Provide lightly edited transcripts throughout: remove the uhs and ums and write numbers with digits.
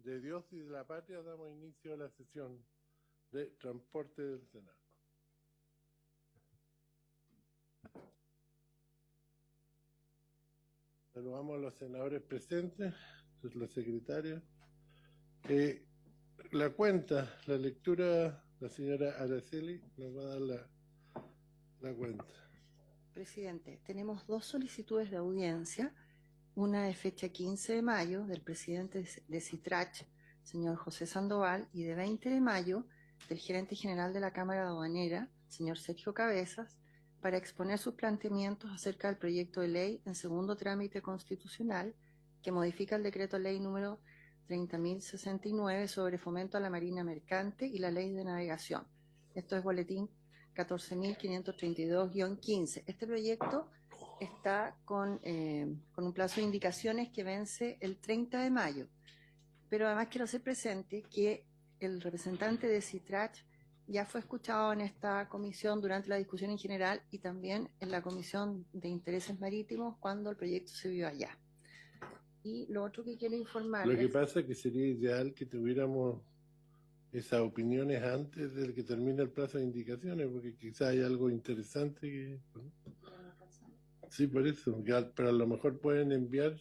de Dios y de la patria damos inicio a la sesión de transporte del Senado. Saludamos a los senadores presentes, la secretaria. La cuenta, la lectura, la señora Araceli nos va a dar la cuenta. Presidente, tenemos dos solicitudes de audiencia, una de fecha 15 de mayo del presidente de CITRACH, señor José Sandoval, y de 20 de mayo del gerente general de la Cámara Aduanera, señor Sergio Cabezas, para exponer sus planteamientos acerca del proyecto de ley en segundo trámite constitucional que modifica el decreto ley número 30.069 sobre fomento a la marina mercante y la ley de navegación. Esto es boletín 14.532-15. Este proyecto está con un plazo de indicaciones que vence el 30 de mayo. Pero además quiero hacer presente que el representante de CITRACH ya fue escuchado en esta comisión durante la discusión en general y también en la Comisión de Intereses Marítimos cuando el proyecto se vio allá. Y lo otro que quiero informarles... Lo que pasa es que sería ideal que tuviéramos esas opiniones antes de que termine el plazo de indicaciones, porque quizás hay algo interesante que... ¿no? Sí, por eso, pero a lo mejor pueden enviar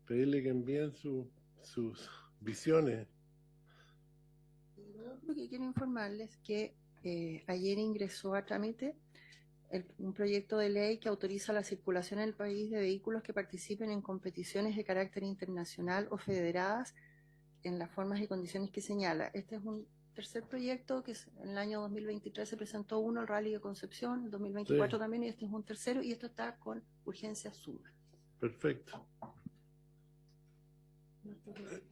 pedirle que envíen sus visiones. Y lo otro que quiero informarles es que ayer ingresó a trámite un proyecto de ley que autoriza la circulación en el país de vehículos que participen en competiciones de carácter internacional o federadas en las formas y condiciones que señala. Este es un tercer proyecto que en el año 2023 se presentó uno, el Rally de Concepción, el 2024 sí. También, y este es un tercero, y esto está con urgencia suma. Perfecto. Nuestro primer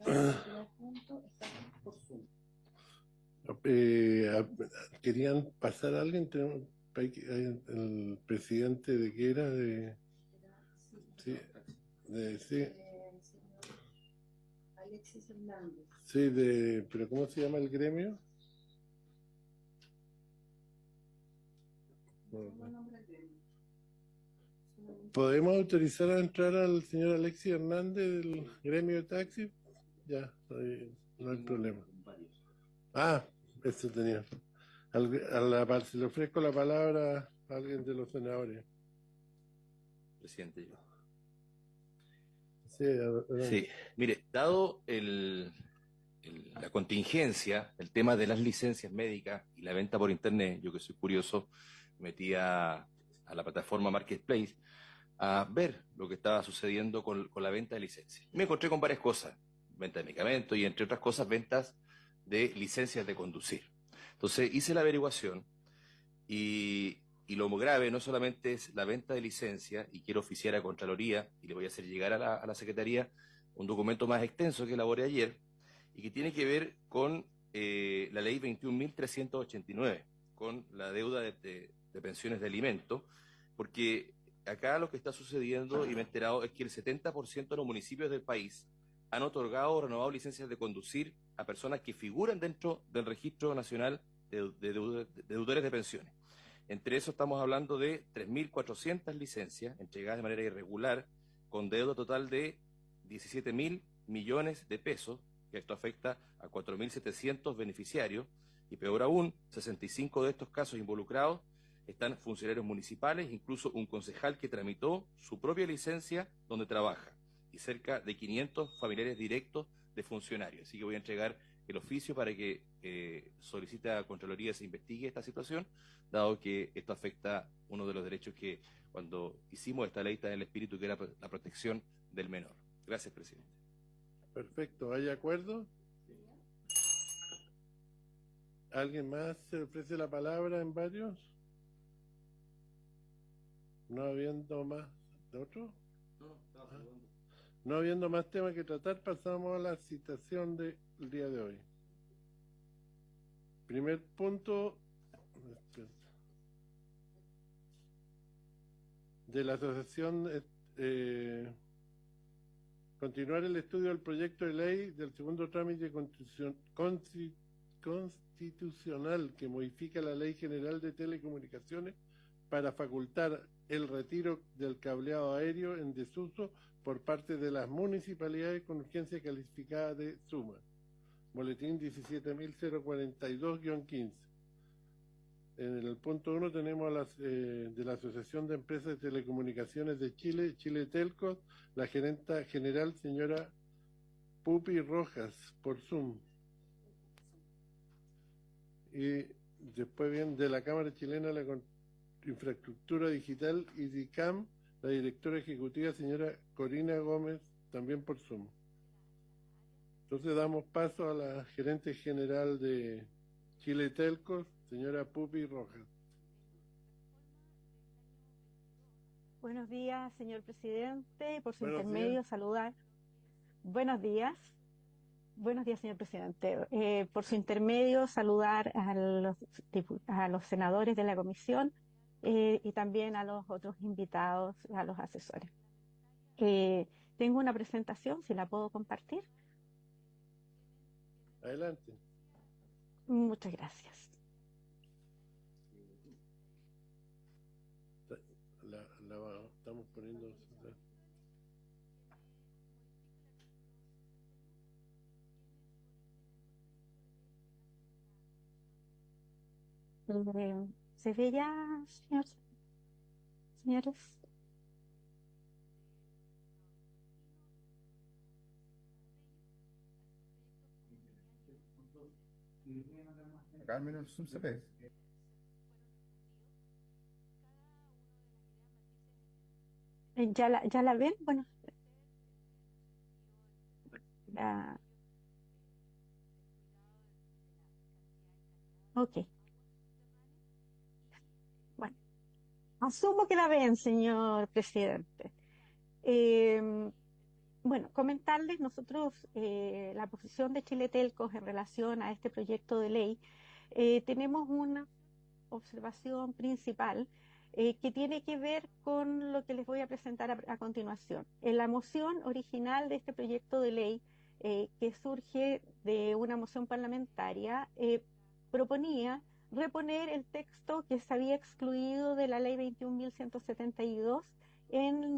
punto está por Zoom. ¿Querían pasar a alguien? El presidente de qué era, sí, sí. Alexis Hernández. Sí, pero ¿cómo se llama el gremio? ¿Podemos autorizar a entrar al señor Alexis Hernández del gremio de taxi? Ya, no hay problema. Ah, eso tenía. Se le ofrezco la palabra a alguien de los senadores. Presidente, yo. Sí, mire, dado la contingencia, el tema de las licencias médicas y la venta por internet, yo que soy curioso, metí a la plataforma Marketplace a ver lo que estaba sucediendo con la venta de licencias. Me encontré con varias cosas, venta de medicamentos y entre otras cosas ventas de licencias de conducir. Entonces hice la averiguación y lo grave no solamente es la venta de licencia, y quiero oficiar a Contraloría y le voy a hacer llegar a la Secretaría un documento más extenso que elaboré ayer y que tiene que ver con la ley 21.389, con la deuda de pensiones de alimento, porque acá lo que está sucediendo, y me he enterado, es que el 70% de los municipios del país han otorgado o renovado licencias de conducir a personas que figuran dentro del Registro Nacional de Deudores de Pensiones. Entre eso estamos hablando de 3.400 licencias entregadas de manera irregular, con deuda total de 17.000 millones de pesos, que esto afecta a 4.700 beneficiarios, y peor aún, 65 de estos casos involucrados están funcionarios municipales, incluso un concejal que tramitó su propia licencia donde trabaja, y cerca de 500 familiares directos de funcionarios. Así que voy a entregar el oficio para que solicite a Contraloría se investigue esta situación, dado que esto afecta uno de los derechos que cuando hicimos esta ley está en el espíritu, que era la protección del menor. Gracias, presidente. Perfecto, ¿hay acuerdo? Sí. ¿Alguien más se ofrece la palabra en varios? ¿No habiendo más de otro? No habiendo más temas que tratar, pasamos a la citación del día de hoy. Primer punto de la asociación, continuar el estudio del proyecto de ley del segundo trámite constitucional que modifica la Ley General de Telecomunicaciones para facultar el retiro del cableado aéreo en desuso por parte de las municipalidades con urgencia calificada de suma. Boletín 17.042-15. En el punto 1 tenemos de la Asociación de Empresas de Telecomunicaciones de Chile, Chile Telcos, la gerenta general, señora Pupi Rojas, por Zoom. Y después viene de la Cámara Chilena de la Infraestructura Digital, IDICAM, la directora ejecutiva, señora Corina Gómez, también por Zoom. Entonces damos paso a la gerente general de Chile Telcos, señora Pupi Rojas. Buenos días, señor presidente. Por su Buenos intermedio, días. saludar. Buenos días. Buenos días, señor presidente. Por su intermedio, saludar a los senadores de la comisión y también a los otros invitados, a los asesores. Tengo una presentación, si la puedo compartir. Adelante. Muchas gracias. La estamos poniendo. ¿Se ve ya, señores? Acá al menos el Zoom se ve. ¿Ya la ven? Bueno. la- Ok. Bueno, asumo que la ven, señor presidente. Bueno, comentarles nosotros la posición de Chile Telcos en relación a este proyecto de ley. Tenemos una observación principal que tiene que ver con lo que les voy a presentar a continuación. En la moción original de este proyecto de ley, que surge de una moción parlamentaria, proponía reponer el texto que se había excluido de la ley 21.172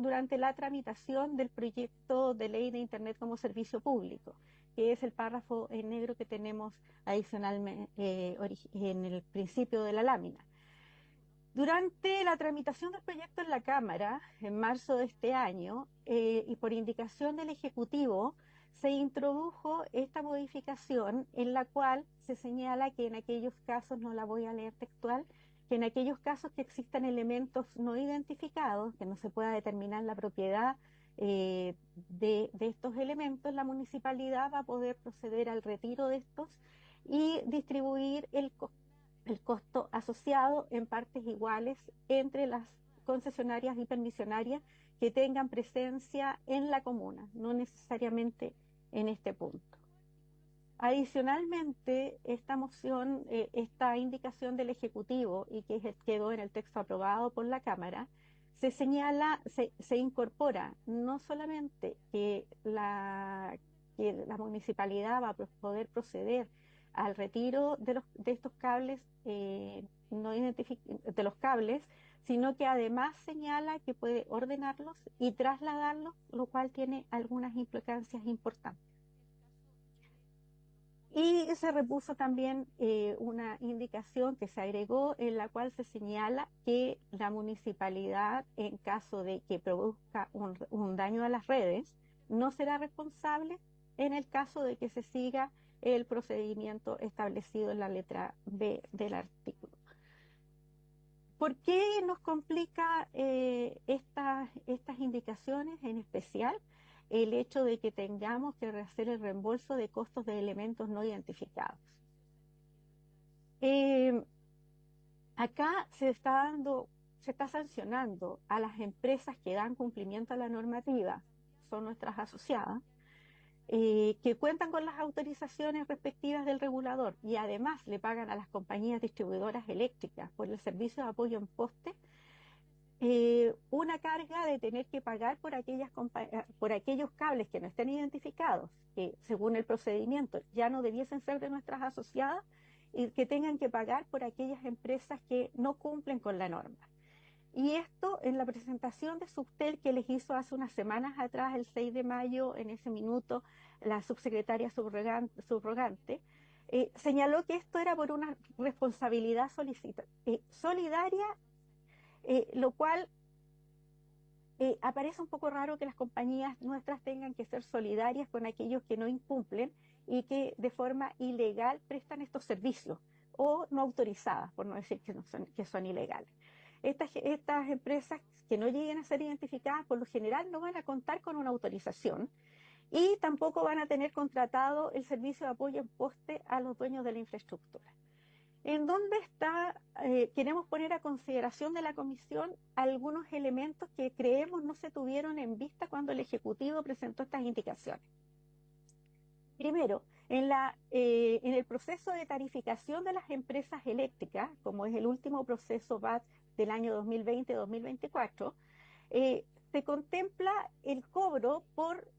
durante la tramitación del proyecto de ley de Internet como servicio público, que es el párrafo en negro que tenemos adicionalmente en el principio de la lámina. Durante la tramitación del proyecto en la Cámara, en marzo de este año, y por indicación del Ejecutivo, se introdujo esta modificación en la cual se señala que en aquellos casos, no la voy a leer textual, que en aquellos casos que existan elementos no identificados, que no se pueda determinar la propiedad de estos elementos, la municipalidad va a poder proceder al retiro de estos y distribuir el costo asociado en partes iguales entre las concesionarias y permisionarias que tengan presencia en la comuna, no necesariamente en este punto. Adicionalmente, esta moción, esta indicación del Ejecutivo y que quedó en el texto aprobado por la Cámara, se señala, se incorpora no solamente que la municipalidad va a poder proceder al retiro de estos cables de los cables, sino que además señala que puede ordenarlos y trasladarlos, lo cual tiene algunas implicancias importantes. Y se repuso también una indicación que se agregó en la cual se señala que la municipalidad, en caso de que produzca un daño a las redes, no será responsable en el caso de que se siga el procedimiento establecido en la letra B del artículo. ¿Por qué nos complica estas indicaciones, en especial el hecho de que tengamos que hacer el reembolso de costos de elementos no identificados? Acá se está sancionando a las empresas que dan cumplimiento a la normativa, son nuestras asociadas, que cuentan con las autorizaciones respectivas del regulador y además le pagan a las compañías distribuidoras eléctricas por el servicio de apoyo en poste, una carga de tener que pagar por aquellos cables que no estén identificados, que según el procedimiento ya no debiesen ser de nuestras asociadas, y que tengan que pagar por aquellas empresas que no cumplen con la norma. Y esto en la presentación de Subtel que les hizo hace unas semanas atrás, el 6 de mayo, en ese minuto, la subsecretaria subrogante, señaló que esto era por una responsabilidad solidaria, lo cual aparece un poco raro que las compañías nuestras tengan que ser solidarias con aquellos que no incumplen y que de forma ilegal prestan estos servicios o no autorizadas, por no decir que son ilegales. Estas empresas que no lleguen a ser identificadas, por lo general no van a contar con una autorización y tampoco van a tener contratado el servicio de apoyo en poste a los dueños de la infraestructura. ¿En dónde está? Queremos poner a consideración de la Comisión algunos elementos que creemos no se tuvieron en vista cuando el Ejecutivo presentó estas indicaciones. Primero, en el proceso de tarificación de las empresas eléctricas, como es el último proceso VAT del año 2020-2024, se contempla el cobro por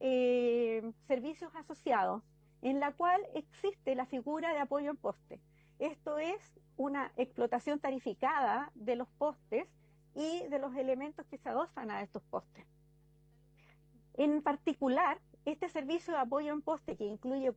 servicios asociados, en la cual existe la figura de apoyo en poste. Esto es una explotación tarificada de los postes y de los elementos que se adosan a estos postes. En particular, este servicio de apoyo en poste, que incluye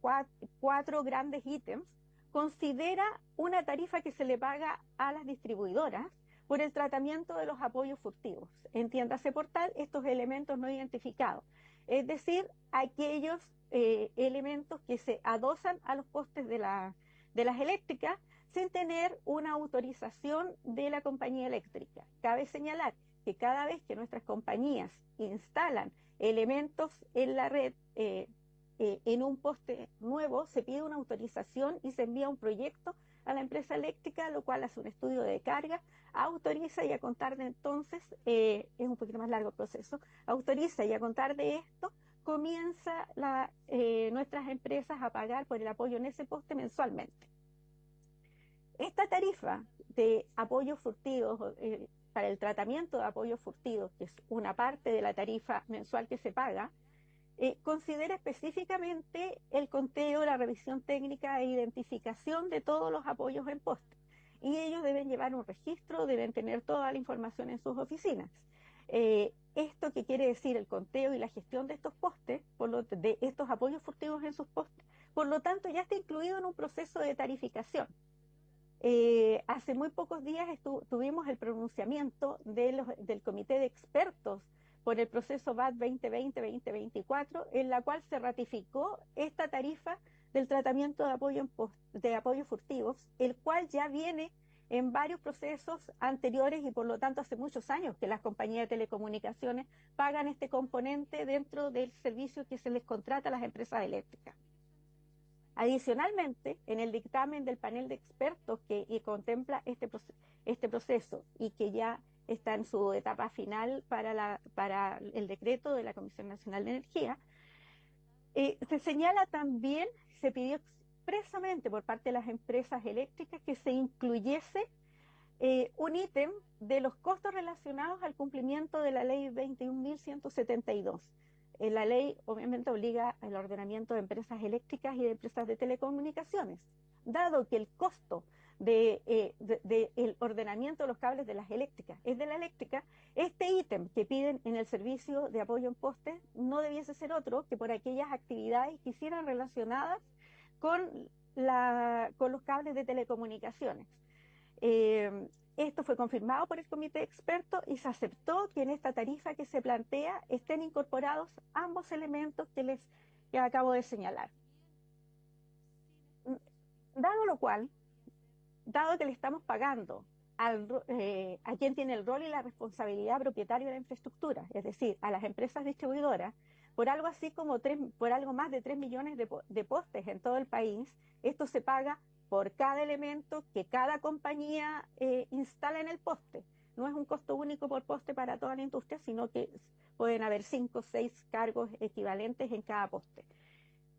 cuatro grandes ítems, considera una tarifa que se le paga a las distribuidoras por el tratamiento de los apoyos furtivos. Entiéndase por tal estos elementos no identificados, es decir, aquellos elementos que se adosan a los postes de las eléctricas sin tener una autorización de la compañía eléctrica. Cabe señalar que cada vez que nuestras compañías instalan elementos en la red, en un poste nuevo, se pide una autorización y se envía un proyecto a la empresa eléctrica, lo cual hace un estudio de carga, autoriza y a contar de entonces, es un poquito más largo el proceso, autoriza y a contar de esto, comienza nuestras empresas a pagar por el apoyo en ese poste mensualmente. Esta tarifa de apoyos furtivos, para el tratamiento de apoyos furtivos, que es una parte de la tarifa mensual que se paga, considera específicamente el conteo, la revisión técnica e identificación de todos los apoyos en poste. Y ellos deben llevar un registro, deben tener toda la información en sus oficinas. Esto que quiere decir el conteo y la gestión de estos postes, de estos apoyos furtivos en sus postes, por lo tanto ya está incluido en un proceso de tarificación. Hace muy pocos días tuvimos el pronunciamiento del Comité de Expertos por el proceso VAT 2020-2024, en la cual se ratificó esta tarifa del tratamiento de apoyos furtivos, el cual ya viene en varios procesos anteriores y por lo tanto hace muchos años que las compañías de telecomunicaciones pagan este componente dentro del servicio que se les contrata a las empresas eléctricas. Adicionalmente, en el dictamen del panel de expertos que contempla este proceso y que ya está en su etapa final para el decreto de la Comisión Nacional de Energía, se señala también, se pidió expresamente por parte de las empresas eléctricas que se incluyese un ítem de los costos relacionados al cumplimiento de la ley 21.172. La ley obviamente obliga al ordenamiento de empresas eléctricas y de empresas de telecomunicaciones, dado que el costo del ordenamiento de los cables de las eléctricas es de la eléctrica, este ítem que piden en el servicio de apoyo en postes no debiese ser otro que por aquellas actividades que hicieran relacionadas con los cables de telecomunicaciones. Esto fue confirmado por el comité de expertos y se aceptó que en esta tarifa que se plantea estén incorporados ambos elementos que acabo de señalar. Dado lo cual, dado que le estamos pagando a quien tiene el rol y la responsabilidad propietaria de la infraestructura, es decir, a las empresas distribuidoras, por algo así como por algo más de 3 millones de postes en todo el país, esto se paga por cada elemento que cada compañía instala en el poste. No es un costo único por poste para toda la industria, sino que pueden haber 5 o 6 cargos equivalentes en cada poste.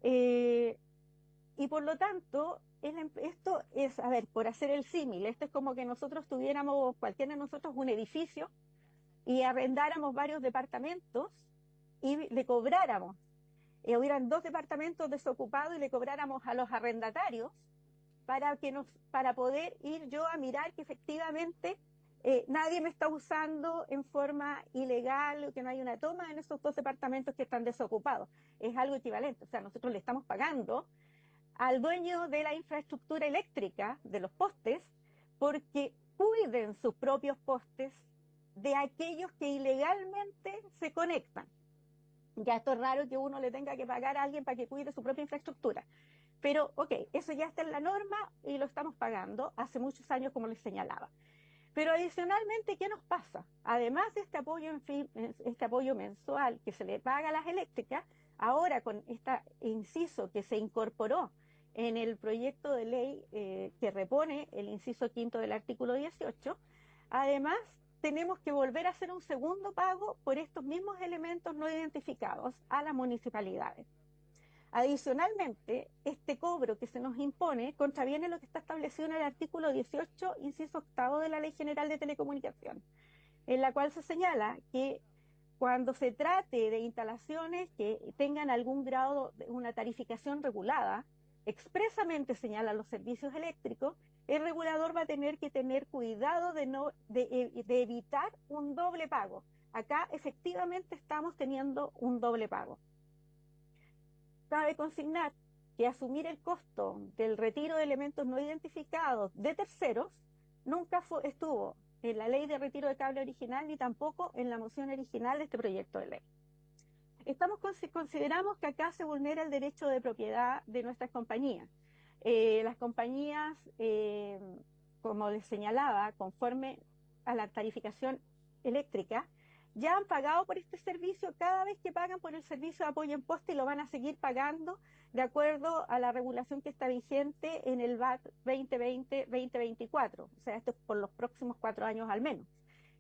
Y por lo tanto, esto es, a ver, por hacer el símil, esto es como que nosotros tuviéramos, cualquiera de nosotros, un edificio y arrendáramos varios departamentos y le cobráramos, hubieran 2 departamentos desocupados y le cobráramos a los arrendatarios para poder ir yo a mirar que efectivamente nadie me está usando en forma ilegal, o que no hay una toma en esos 2 departamentos que están desocupados. Es algo equivalente. O sea, nosotros le estamos pagando al dueño de la infraestructura eléctrica, de los postes, porque cuiden sus propios postes de aquellos que ilegalmente se conectan. Ya esto es raro que uno le tenga que pagar a alguien para que cuide su propia infraestructura. Pero, ok, eso ya está en la norma y lo estamos pagando hace muchos años, como les señalaba. Pero adicionalmente, ¿qué nos pasa? Además de este apoyo mensual que se le paga a las eléctricas, ahora con este inciso que se incorporó en el proyecto de ley que repone el inciso 5 del artículo 18, además tenemos que volver a hacer un segundo pago por estos mismos elementos no identificados a las municipalidades. Adicionalmente, este cobro que se nos impone contraviene lo que está establecido en el artículo 18, inciso 8 de la Ley General de Telecomunicaciones, en la cual se señala que cuando se trate de instalaciones que tengan algún grado de una tarificación regulada, expresamente señala los servicios eléctricos, el regulador va a tener que tener cuidado de evitar un doble pago. Acá efectivamente estamos teniendo un doble pago. Cabe consignar que asumir el costo del retiro de elementos no identificados de terceros nunca estuvo en la ley de retiro de cable original ni tampoco en la moción original de este proyecto de ley. Consideramos que acá se vulnera el derecho de propiedad de nuestras compañías. Las compañías, como les señalaba, conforme a la tarificación eléctrica, ya han pagado por este servicio cada vez que pagan por el servicio de apoyo en poste y lo van a seguir pagando de acuerdo a la regulación que está vigente en el VAT 2020-2024. O sea, esto es por los próximos 4 años al menos.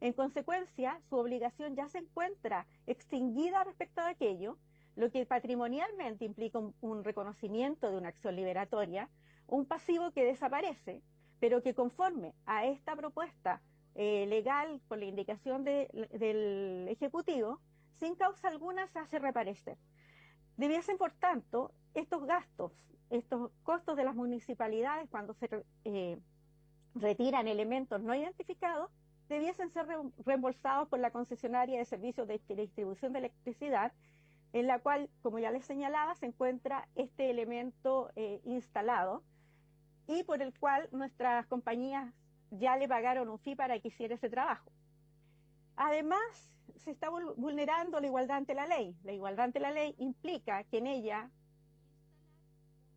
En consecuencia, su obligación ya se encuentra extinguida respecto a aquello, lo que patrimonialmente implica un reconocimiento de una acción liberatoria, un pasivo que desaparece, pero que conforme a esta propuesta legal por la indicación del Ejecutivo, sin causa alguna se hace reaparecer. Debiesen, por tanto, estos gastos, estos costos de las municipalidades cuando se retiran elementos no identificados, debiesen ser reembolsados por la concesionaria de servicios de distribución de electricidad, en la cual, como ya les señalaba, se encuentra este elemento instalado y por el cual nuestras compañías ya le pagaron un fee para que hiciera ese trabajo. Además, se está vulnerando la igualdad ante la ley. La igualdad ante la ley implica que en ella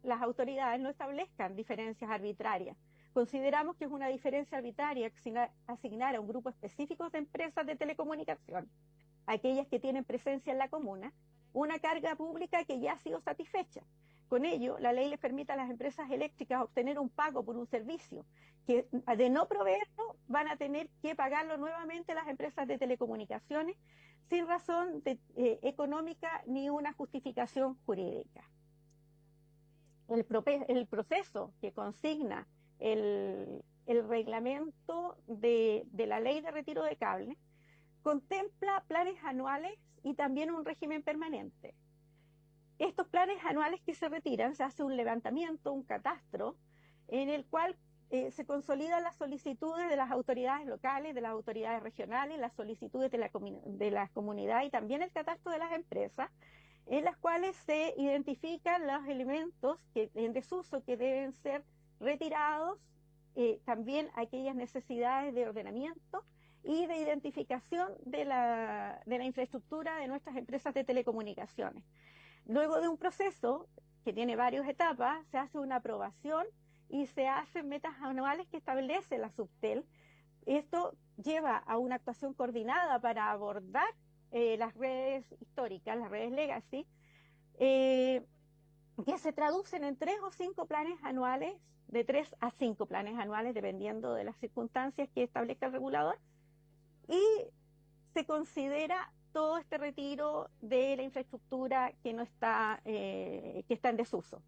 las autoridades no establezcan diferencias arbitrarias. Consideramos que es una diferencia arbitraria asignar a un grupo específico de empresas de telecomunicación, aquellas que tienen presencia en la comuna, una carga pública que ya ha sido satisfecha. Con ello, la ley les permite a las empresas eléctricas obtener un pago por un servicio que, de no proveerlo, van a tener que pagarlo nuevamente las empresas de telecomunicaciones sin razón económica ni una justificación jurídica. El proceso que consigna el reglamento de la ley de retiro de cable contempla planes anuales y también un régimen permanente. Estos planes anuales que se retiran, se hace un levantamiento, un catastro, en el cual se consolidan las solicitudes de las autoridades locales, de las autoridades regionales, las solicitudes de la comunidad y también el catastro de las empresas, en las cuales se identifican los elementos en desuso que deben ser retirados, también aquellas necesidades de ordenamiento y de identificación de la infraestructura de nuestras empresas de telecomunicaciones. Luego de un proceso que tiene varias etapas, se hace una aprobación y se hacen metas anuales que establece la Subtel. Esto lleva a una actuación coordinada para abordar las redes históricas, las redes legacy, que se traducen en 3 o 5 planes anuales, de 3 a 5 planes anuales, dependiendo de las circunstancias que establezca el regulador, y se considera todo este retiro de la infraestructura que no está, que está en desuso.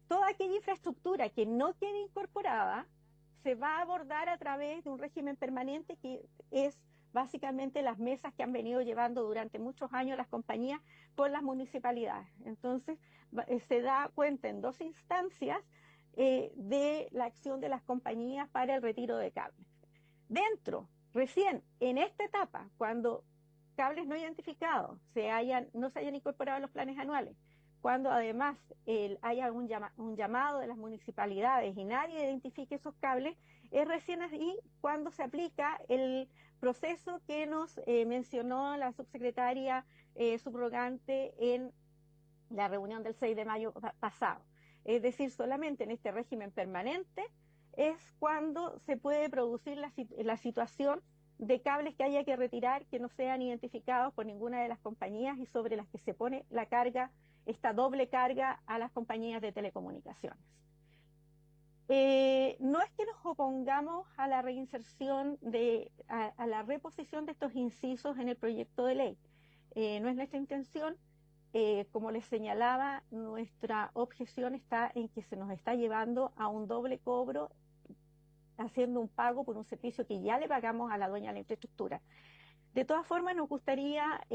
Toda aquella infraestructura que no quede incorporada se va a abordar a través de un régimen permanente que es básicamente las mesas que han venido llevando durante muchos años las compañías con las municipalidades. Entonces, se da cuenta en 2 instancias de la acción de las compañías para el retiro de cable. Recién en esta etapa, cuando cables no identificados no se hayan incorporado a los planes anuales, cuando además haya un llamado de las municipalidades y nadie identifique esos cables, es recién ahí cuando se aplica el proceso que nos mencionó la subsecretaria subrogante en la reunión del 6 de mayo pasado. Es decir, solamente en este régimen permanente es cuando se puede producir la situación de cables que haya que retirar que no sean identificados por ninguna de las compañías y sobre las que se pone la carga, esta doble carga a las compañías de telecomunicaciones. No es que nos opongamos a la reinserción, a la reposición de estos incisos en el proyecto de ley. No es nuestra intención. Como les señalaba, nuestra objeción está en que se nos está llevando a un doble cobro, haciendo un pago por un servicio que ya le pagamos a la dueña de la infraestructura. De todas formas, nos gustaría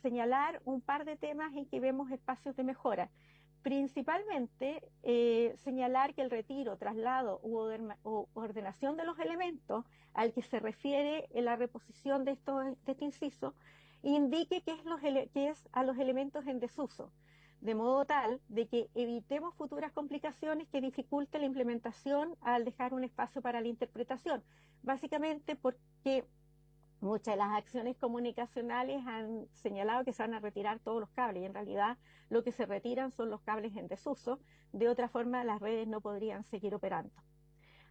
señalar un par de temas en que vemos espacios de mejora. Principalmente, señalar que el retiro, traslado u ordenación de los elementos al que se refiere en la reposición de este inciso, indique que es a los elementos en desuso, de modo tal de que evitemos futuras complicaciones que dificulten la implementación al dejar un espacio para la interpretación. Básicamente porque muchas de las acciones comunicacionales han señalado que se van a retirar todos los cables y en realidad lo que se retiran son los cables en desuso. De otra forma, las redes no podrían seguir operando.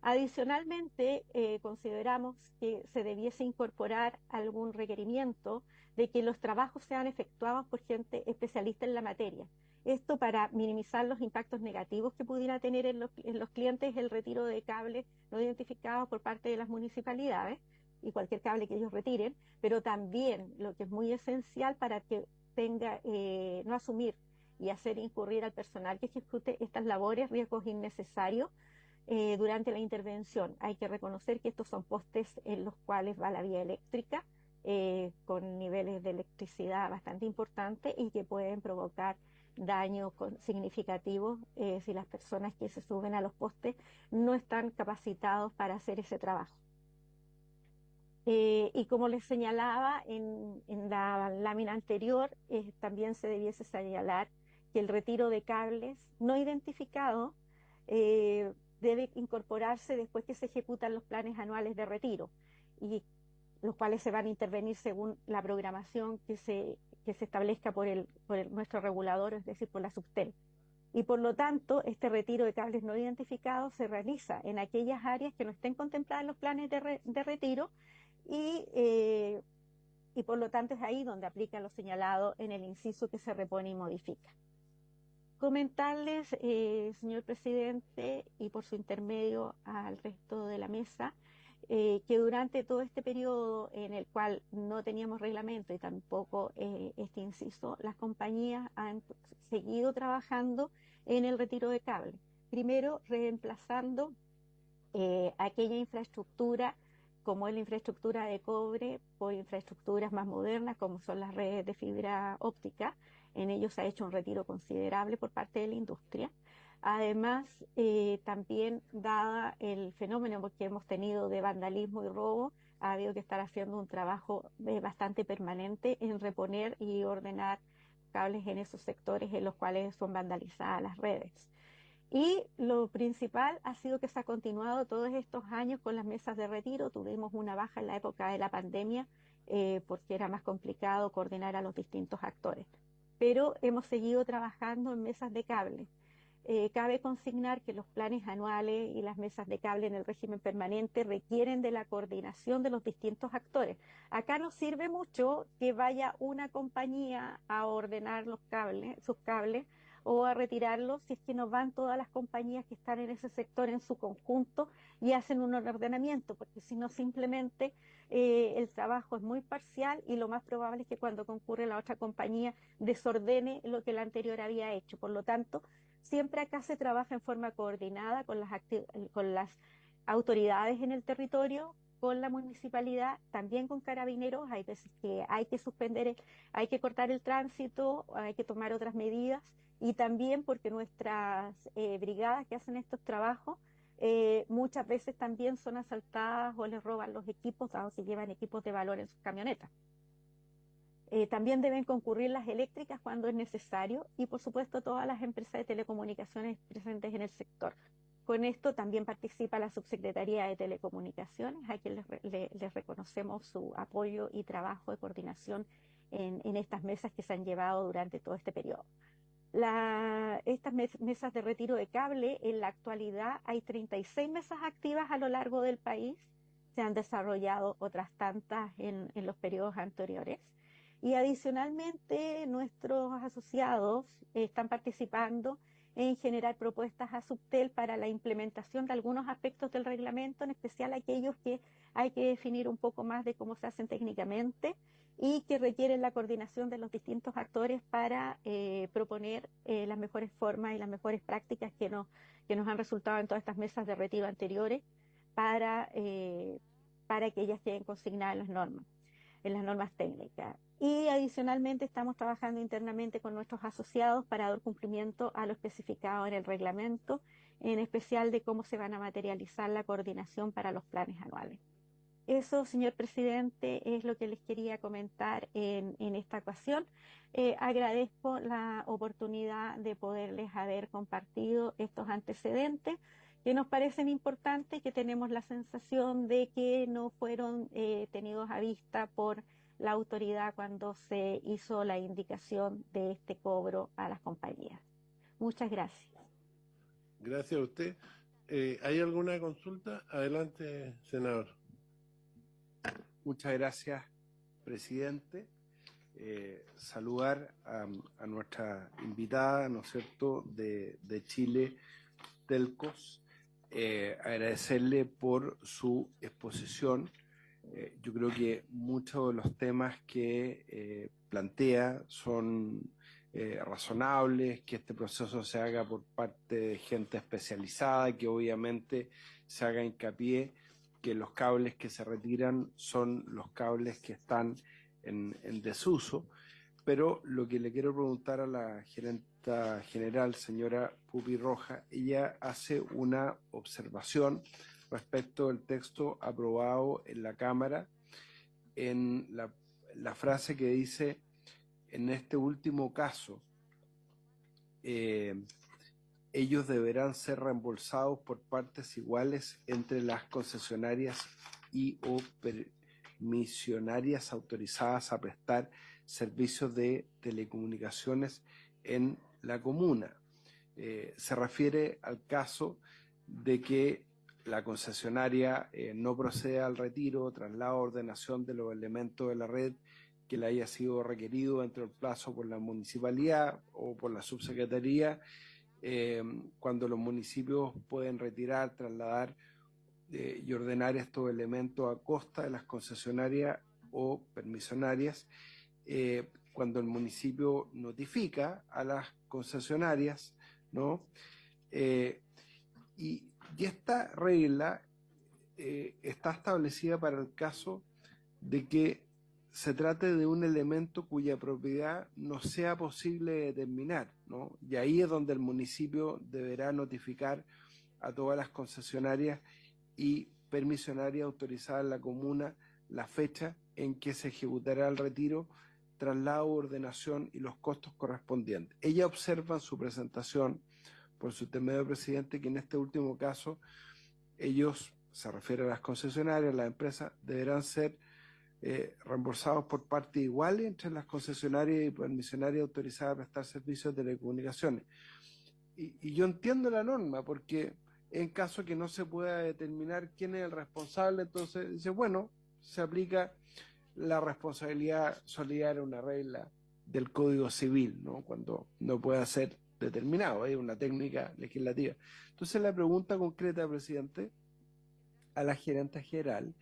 Adicionalmente, consideramos que se debiese incorporar algún requerimiento de que los trabajos sean efectuados por gente especialista en la materia. Esto para minimizar los impactos negativos que pudiera tener en los clientes el retiro de cables no identificados por parte de las municipalidades y cualquier cable que ellos retiren, pero también lo que es muy esencial para que no asumir y hacer incurrir al personal que ejecute estas labores riesgos innecesarios durante la intervención. Hay que reconocer que estos son postes en los cuales va la vía eléctrica con niveles de electricidad bastante importantes y que pueden provocar daños significativos si las personas que se suben a los postes no están capacitados para hacer ese trabajo. Y como les señalaba en la lámina anterior, también se debiese señalar que el retiro de cables no identificados debe incorporarse después que se ejecutan los planes anuales de retiro, y los cuales se van a intervenir según la programación que se establezca por nuestro regulador, es decir, por la Subtel. Y por lo tanto, este retiro de cables no identificados se realiza en aquellas áreas que no estén contempladas en los planes de retiro y por lo tanto es ahí donde aplica lo señalado en el inciso que se repone y modifica. Comentarles, señor presidente, y por su intermedio al resto de la mesa, que durante todo este periodo en el cual no teníamos reglamento y tampoco este inciso, las compañías han seguido trabajando en el retiro de cable. Primero, reemplazando aquella infraestructura, como es la infraestructura de cobre, por infraestructuras más modernas, como son las redes de fibra óptica. En ellos se ha hecho un retiro considerable por parte de la industria. Además, también dada el fenómeno que hemos tenido de vandalismo y robo, ha habido que estar haciendo un trabajo bastante permanente en reponer y ordenar cables en esos sectores en los cuales son vandalizadas las redes. Y lo principal ha sido que se ha continuado todos estos años con las mesas de retiro. Tuvimos una baja en la época de la pandemia porque era más complicado coordinar a los distintos actores. Pero hemos seguido trabajando en mesas de cable. Cabe consignar que los planes anuales y las mesas de cable en el régimen permanente requieren de la coordinación de los distintos actores. Acá nos sirve mucho que vaya una compañía a ordenar sus cables o a retirarlos si es que no van todas las compañías que están en ese sector en su conjunto y hacen un ordenamiento, porque si no simplemente el trabajo es muy parcial y lo más probable es que cuando concurre la otra compañía desordene lo que la anterior había hecho. Por lo tanto, siempre acá se trabaja en forma coordinada con las autoridades en el territorio, con la municipalidad, también con carabineros. Hay veces que hay que suspender, hay que cortar el tránsito, hay que tomar otras medidas, y también porque nuestras brigadas que hacen estos trabajos muchas veces también son asaltadas o les roban los equipos, dado que llevan equipos de valor en sus camionetas. También deben concurrir las eléctricas cuando es necesario y, por supuesto, todas las empresas de telecomunicaciones presentes en el sector. Con esto también participa la Subsecretaría de Telecomunicaciones, a quien les reconocemos su apoyo y trabajo de coordinación en estas mesas que se han llevado durante todo este periodo. Estas mesas de retiro de cable, en la actualidad hay 36 mesas activas a lo largo del país. Se han desarrollado otras tantas en los periodos anteriores. Y adicionalmente, nuestros asociados están participando en generar propuestas a Subtel para la implementación de algunos aspectos del reglamento, en especial aquellos que hay que definir un poco más de cómo se hacen técnicamente y que requieren la coordinación de los distintos actores para proponer las mejores formas y las mejores prácticas que nos han resultado en todas estas mesas de retiro anteriores para que ellas queden consignadas en las normas técnicas. Y adicionalmente estamos trabajando internamente con nuestros asociados para dar cumplimiento a lo especificado en el reglamento, en especial de cómo se van a materializar la coordinación para los planes anuales. Eso, señor presidente, es lo que les quería comentar en esta ocasión. Agradezco la oportunidad de poderles haber compartido estos antecedentes que nos parecen importantes y que tenemos la sensación de que no fueron tenidos a vista por la autoridad cuando se hizo la indicación de este cobro a las compañías. Muchas gracias. Gracias a usted. ¿Hay alguna consulta? Adelante, senador. Muchas gracias, presidente. Saludar a nuestra invitada, ¿no es cierto?, de Chile Telcos. Agradecerle por su exposición. Yo creo que muchos de los temas que plantea son razonables, que este proceso se haga por parte de gente especializada, que obviamente se haga hincapié que los cables que se retiran son los cables que están en desuso. Pero lo que le quiero preguntar a la gerenta general, señora Pupi Roja, ella hace una observación respecto del texto aprobado en la Cámara, en la frase que dice, en este último caso, ellos deberán ser reembolsados por partes iguales entre las concesionarias y o permisionarias autorizadas a prestar servicios de telecomunicaciones en la comuna. Se refiere al caso de que la concesionaria no proceda al retiro, traslado o ordenación de los elementos de la red que le haya sido requerido dentro del plazo por la municipalidad o por la subsecretaría, cuando los municipios pueden retirar, trasladar y ordenar estos elementos a costa de las concesionarias o permisionarias, cuando el municipio notifica a las concesionarias, ¿no? Y esta regla está establecida para el caso de que se trate de un elemento cuya propiedad no sea posible determinar, ¿no? Y ahí es donde el municipio deberá notificar a todas las concesionarias y permisionarias autorizadas en la comuna la fecha en que se ejecutará el retiro, traslado, ordenación y los costos correspondientes. Ella observa en su presentación, por su intermedio, presidente, que en este último caso ellos, se refiere a las concesionarias, las empresas, deberán ser reembolsados por partes iguales entre las concesionarias y permisionarias autorizadas a prestar servicios de telecomunicaciones. Y yo entiendo la norma, porque en caso que no se pueda determinar quién es el responsable, entonces dice, bueno, se aplica la responsabilidad solidaria, una regla del Código Civil, ¿no? Cuando no pueda ser determinado, hay una técnica legislativa. Entonces la pregunta concreta, presidente, a la gerente general,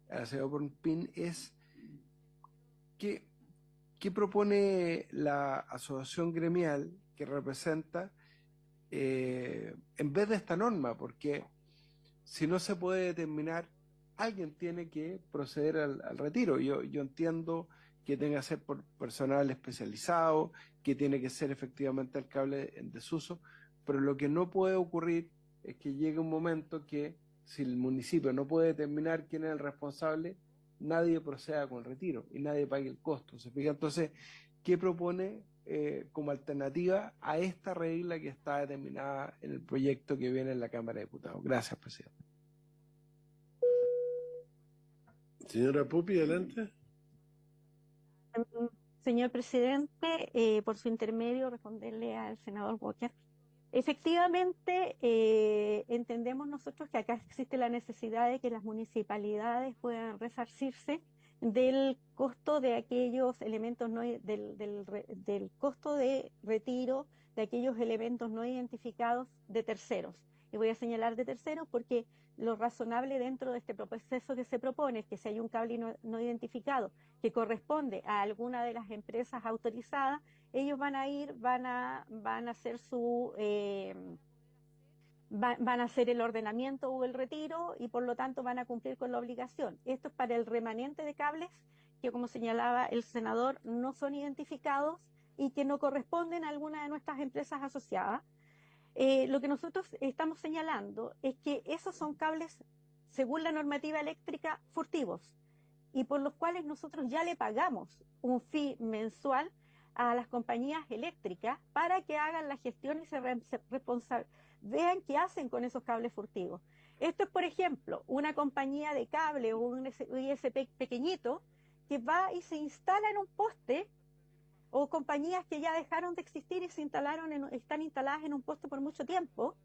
a la señora Porpín, es ¿qué propone la asociación gremial que representa en vez de esta norma? Porque si no se puede determinar, alguien tiene que proceder al retiro. Yo entiendo que tenga que ser por personal especializado, que tiene que ser efectivamente el cable en desuso, pero lo que no puede ocurrir es que llegue un momento que si el municipio no puede determinar quién es el responsable, nadie proceda con el retiro y nadie pague el costo. ¿Se fija? Entonces, ¿qué propone como alternativa a esta regla que está determinada en el proyecto que viene en la Cámara de Diputados? Gracias, presidente. Señora Pupi, adelante. Señor presidente, por su intermedio, responderle al senador Walker. Efectivamente, entendemos nosotros que acá existe la necesidad de que las municipalidades puedan resarcirse del costo de aquellos elementos del costo de retiro de aquellos elementos no identificados de terceros. Y voy a señalar de terceros porque lo razonable dentro de este proceso que se propone es que si hay un cable no identificado que corresponde a alguna de las empresas autorizadas, ellos van a hacer van a hacer el ordenamiento o el retiro y por lo tanto van a cumplir con la obligación. Esto es para el remanente de cables que, como señalaba el senador, no son identificados y que no corresponden a alguna de nuestras empresas asociadas. Lo que nosotros estamos señalando es que esos son cables, según la normativa eléctrica, furtivos y por los cuales nosotros ya le pagamos un fee mensual a las compañías eléctricas para que hagan la gestión y vean qué hacen con esos cables furtivos. Esto es, por ejemplo, una compañía de cable o un ISP pequeñito que va y se instala en un poste, o compañías que ya dejaron de existir y están instaladas en un poste por mucho tiempo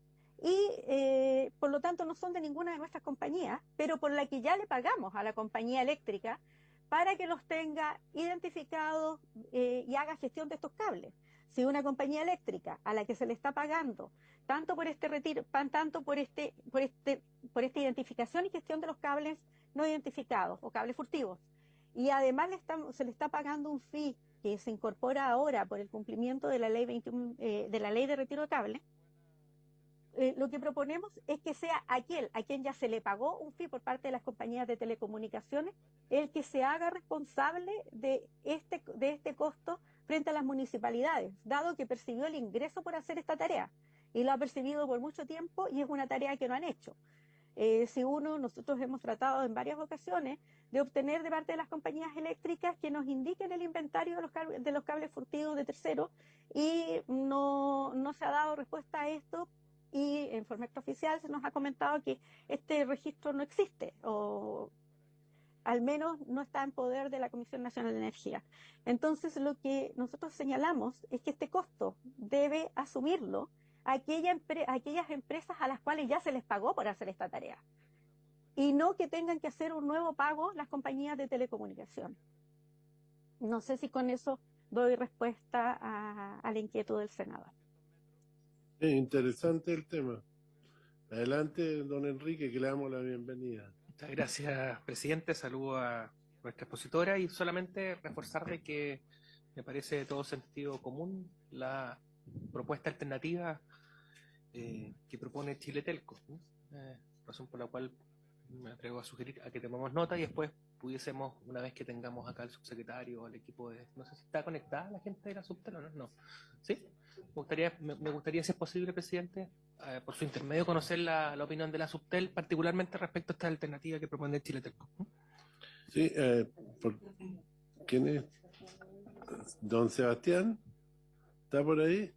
y por lo tanto no son de ninguna de nuestras compañías, pero por la que ya le pagamos a la compañía eléctrica para que los tenga identificados y haga gestión de estos cables. Si una compañía eléctrica a la que se le está pagando tanto por este retiro, tanto por esta identificación y gestión de los cables no identificados o cables furtivos, y además se le está pagando un fee que se incorpora ahora por el cumplimiento de la ley 21, de la ley de retiro de cable, lo que proponemos es que sea aquel a quien ya se le pagó un fee por parte de las compañías de telecomunicaciones el que se haga responsable de este costo frente a las municipalidades, dado que percibió el ingreso por hacer esta tarea y lo ha percibido por mucho tiempo y es una tarea que no han hecho. Nosotros hemos tratado en varias ocasiones de obtener de parte de las compañías eléctricas que nos indiquen el inventario de los cables furtivos de terceros y no se ha dado respuesta a esto y en forma extraoficial se nos ha comentado que este registro no existe o al menos no está en poder de la Comisión Nacional de Energía. Entonces lo que nosotros señalamos es que este costo debe asumirlo aquellas empresas a las cuales ya se les pagó por hacer esta tarea y no que tengan que hacer un nuevo pago las compañías de telecomunicación. No sé si con eso doy respuesta a la inquietud del senador. Interesante el tema. Adelante, don Enrique, que le damos la bienvenida. Muchas gracias, presidente. Saludo a nuestra expositora y solamente reforzar de que me parece de todo sentido común la propuesta alternativa que propone Chile Telco, razón por la cual me atrevo a sugerir a que tomemos nota y después pudiésemos, una vez que tengamos acá al subsecretario, al equipo de, no sé si está conectada la gente de la Subtel o no, ¿sí? Me gustaría, si es posible, presidente, por su intermedio, conocer la opinión de la Subtel, particularmente respecto a esta alternativa que propone Chile Telco. Sí, ¿quién es? Don Sebastián, ¿está por ahí?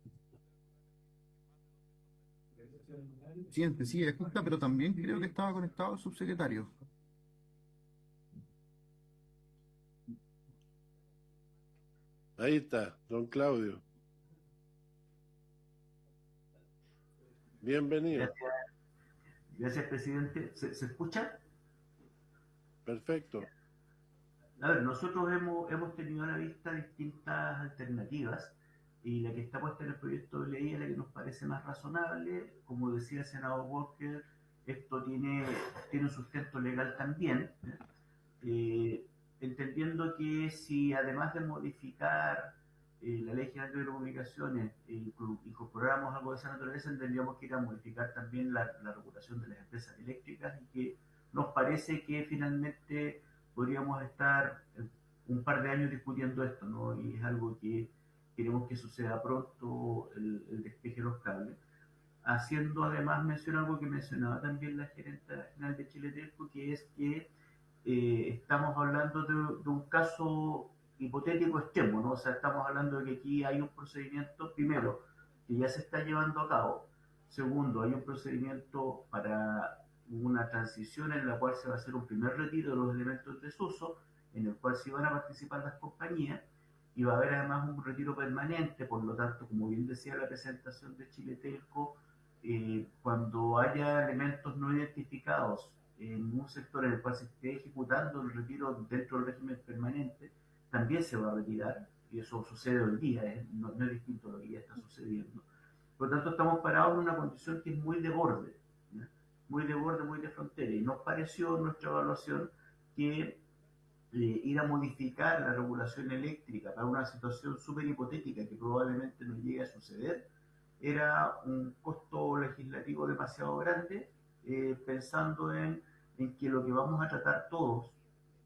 Presidente, sí, escucha, pero también creo que estaba conectado al subsecretario. Ahí está, don Claudio. Bienvenido. Gracias, presidente. ¿Se escucha? Perfecto. A ver, nosotros hemos tenido a la vista distintas alternativas y la que está puesta en el proyecto de ley es la que nos parece más razonable. Como decía el senador Walker, esto tiene un sustento legal también, entendiendo que si además de modificar la Ley General de Telecomunicaciones incorporáramos algo de esa naturaleza, tendríamos que ir a modificar también la regulación de las empresas eléctricas y que nos parece que finalmente podríamos estar un par de años discutiendo esto, ¿no? Y es algo que queremos que suceda pronto, el despeje de los cables. haciendo además mención a algo que mencionaba también la gerente general de Chile Telco, que es que estamos hablando de un caso hipotético extremo, ¿no? O sea, estamos hablando de que aquí hay un procedimiento, primero, que ya se está llevando a cabo. Segundo, hay un procedimiento para una transición en la cual se va a hacer un primer retiro de los elementos en desuso, en el cual sí van a participar las compañías, y va a haber además un retiro permanente, por lo tanto, como bien decía la presentación de Chile Telco, cuando haya elementos no identificados en un sector en el cual se esté ejecutando el retiro dentro del régimen permanente, también se va a retirar, y eso sucede hoy día, no es distinto a lo que ya está sucediendo. Por lo tanto, estamos parados en una condición que es muy de borde, ¿ya? Muy de borde, muy de frontera, y nos pareció en nuestra evaluación que ir a modificar la regulación eléctrica para una situación súper hipotética que probablemente no llegue a suceder era un costo legislativo demasiado grande, pensando en que lo que vamos a tratar todos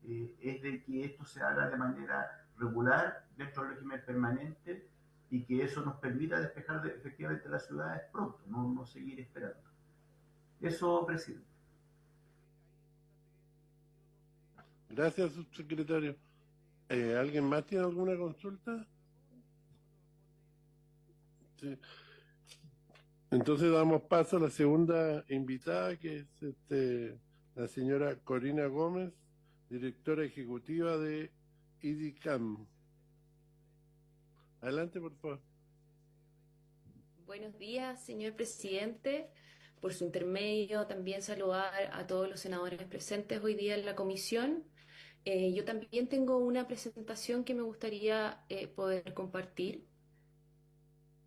es de que esto se haga de manera regular dentro del régimen permanente y que eso nos permita despejar efectivamente las ciudades pronto, no seguir esperando. Eso, presidente. Gracias, subsecretario. ¿Alguien más tiene alguna consulta? Sí. Entonces damos paso a la segunda invitada, que es la señora Corina Gómez, directora ejecutiva de IDICAM. Adelante, por favor. Buenos días, señor presidente. Por su intermedio, también saludar a todos los senadores presentes hoy día en la comisión. Yo también tengo una presentación que me gustaría poder compartir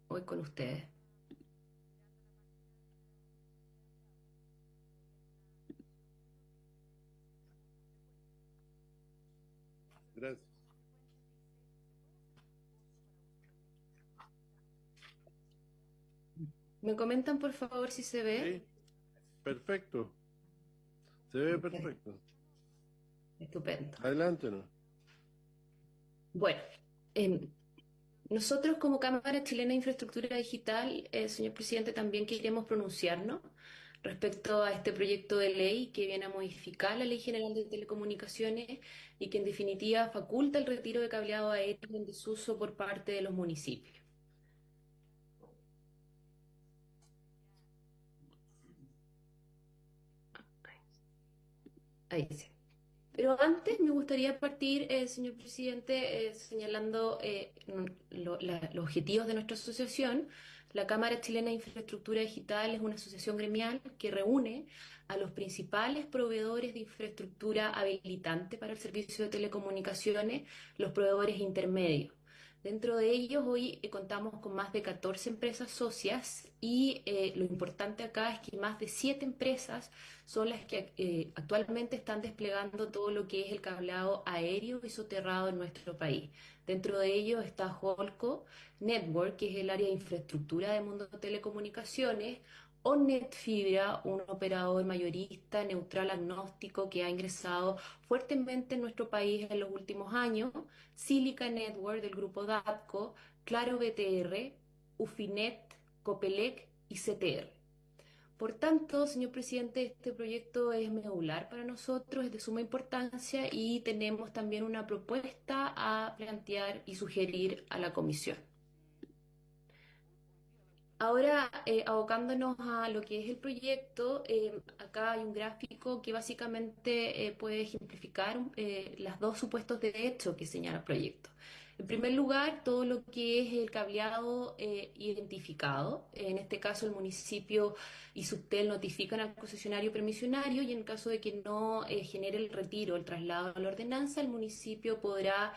hoy con ustedes. Gracias. ¿Me comentan, por favor, si se ve? Sí, perfecto. Se ve perfecto. Estupendo. Adelante, ¿no? Bueno, nosotros como Cámara Chilena de Infraestructura Digital, señor presidente, también queremos pronunciarnos respecto a este proyecto de ley que viene a modificar la Ley General de Telecomunicaciones y que en definitiva faculta el retiro de cableado aéreo en desuso por parte de los municipios. Ahí sí. Pero antes me gustaría partir, señor presidente, señalando los objetivos de nuestra asociación. La Cámara Chilena de Infraestructura Digital es una asociación gremial que reúne a los principales proveedores de infraestructura habilitante para el servicio de telecomunicaciones, los proveedores intermedios. Dentro de ellos hoy contamos con más de 14 empresas socias y lo importante acá es que más de 7 empresas son las que actualmente están desplegando todo lo que es el cableado aéreo y soterrado en nuestro país. Dentro de ellos está Holco Network, que es el área de infraestructura de Mundo de Telecomunicaciones, OnNet Fibra, un operador mayorista, neutral, agnóstico, que ha ingresado fuertemente en nuestro país en los últimos años, Silica Network del grupo DATCO, Claro BTR, Ufinet, Copelec y CTR. Por tanto, señor presidente, este proyecto es medular para nosotros, es de suma importancia y tenemos también una propuesta a plantear y sugerir a la comisión. Ahora, abocándonos a lo que es el proyecto, acá hay un gráfico que básicamente puede ejemplificar los dos supuestos de hecho que señala el proyecto. En primer lugar, todo lo que es el cableado identificado. En este caso, el municipio y Subtel notifican al concesionario permisionario y en caso de que no genere el retiro, el traslado a la ordenanza, el municipio podrá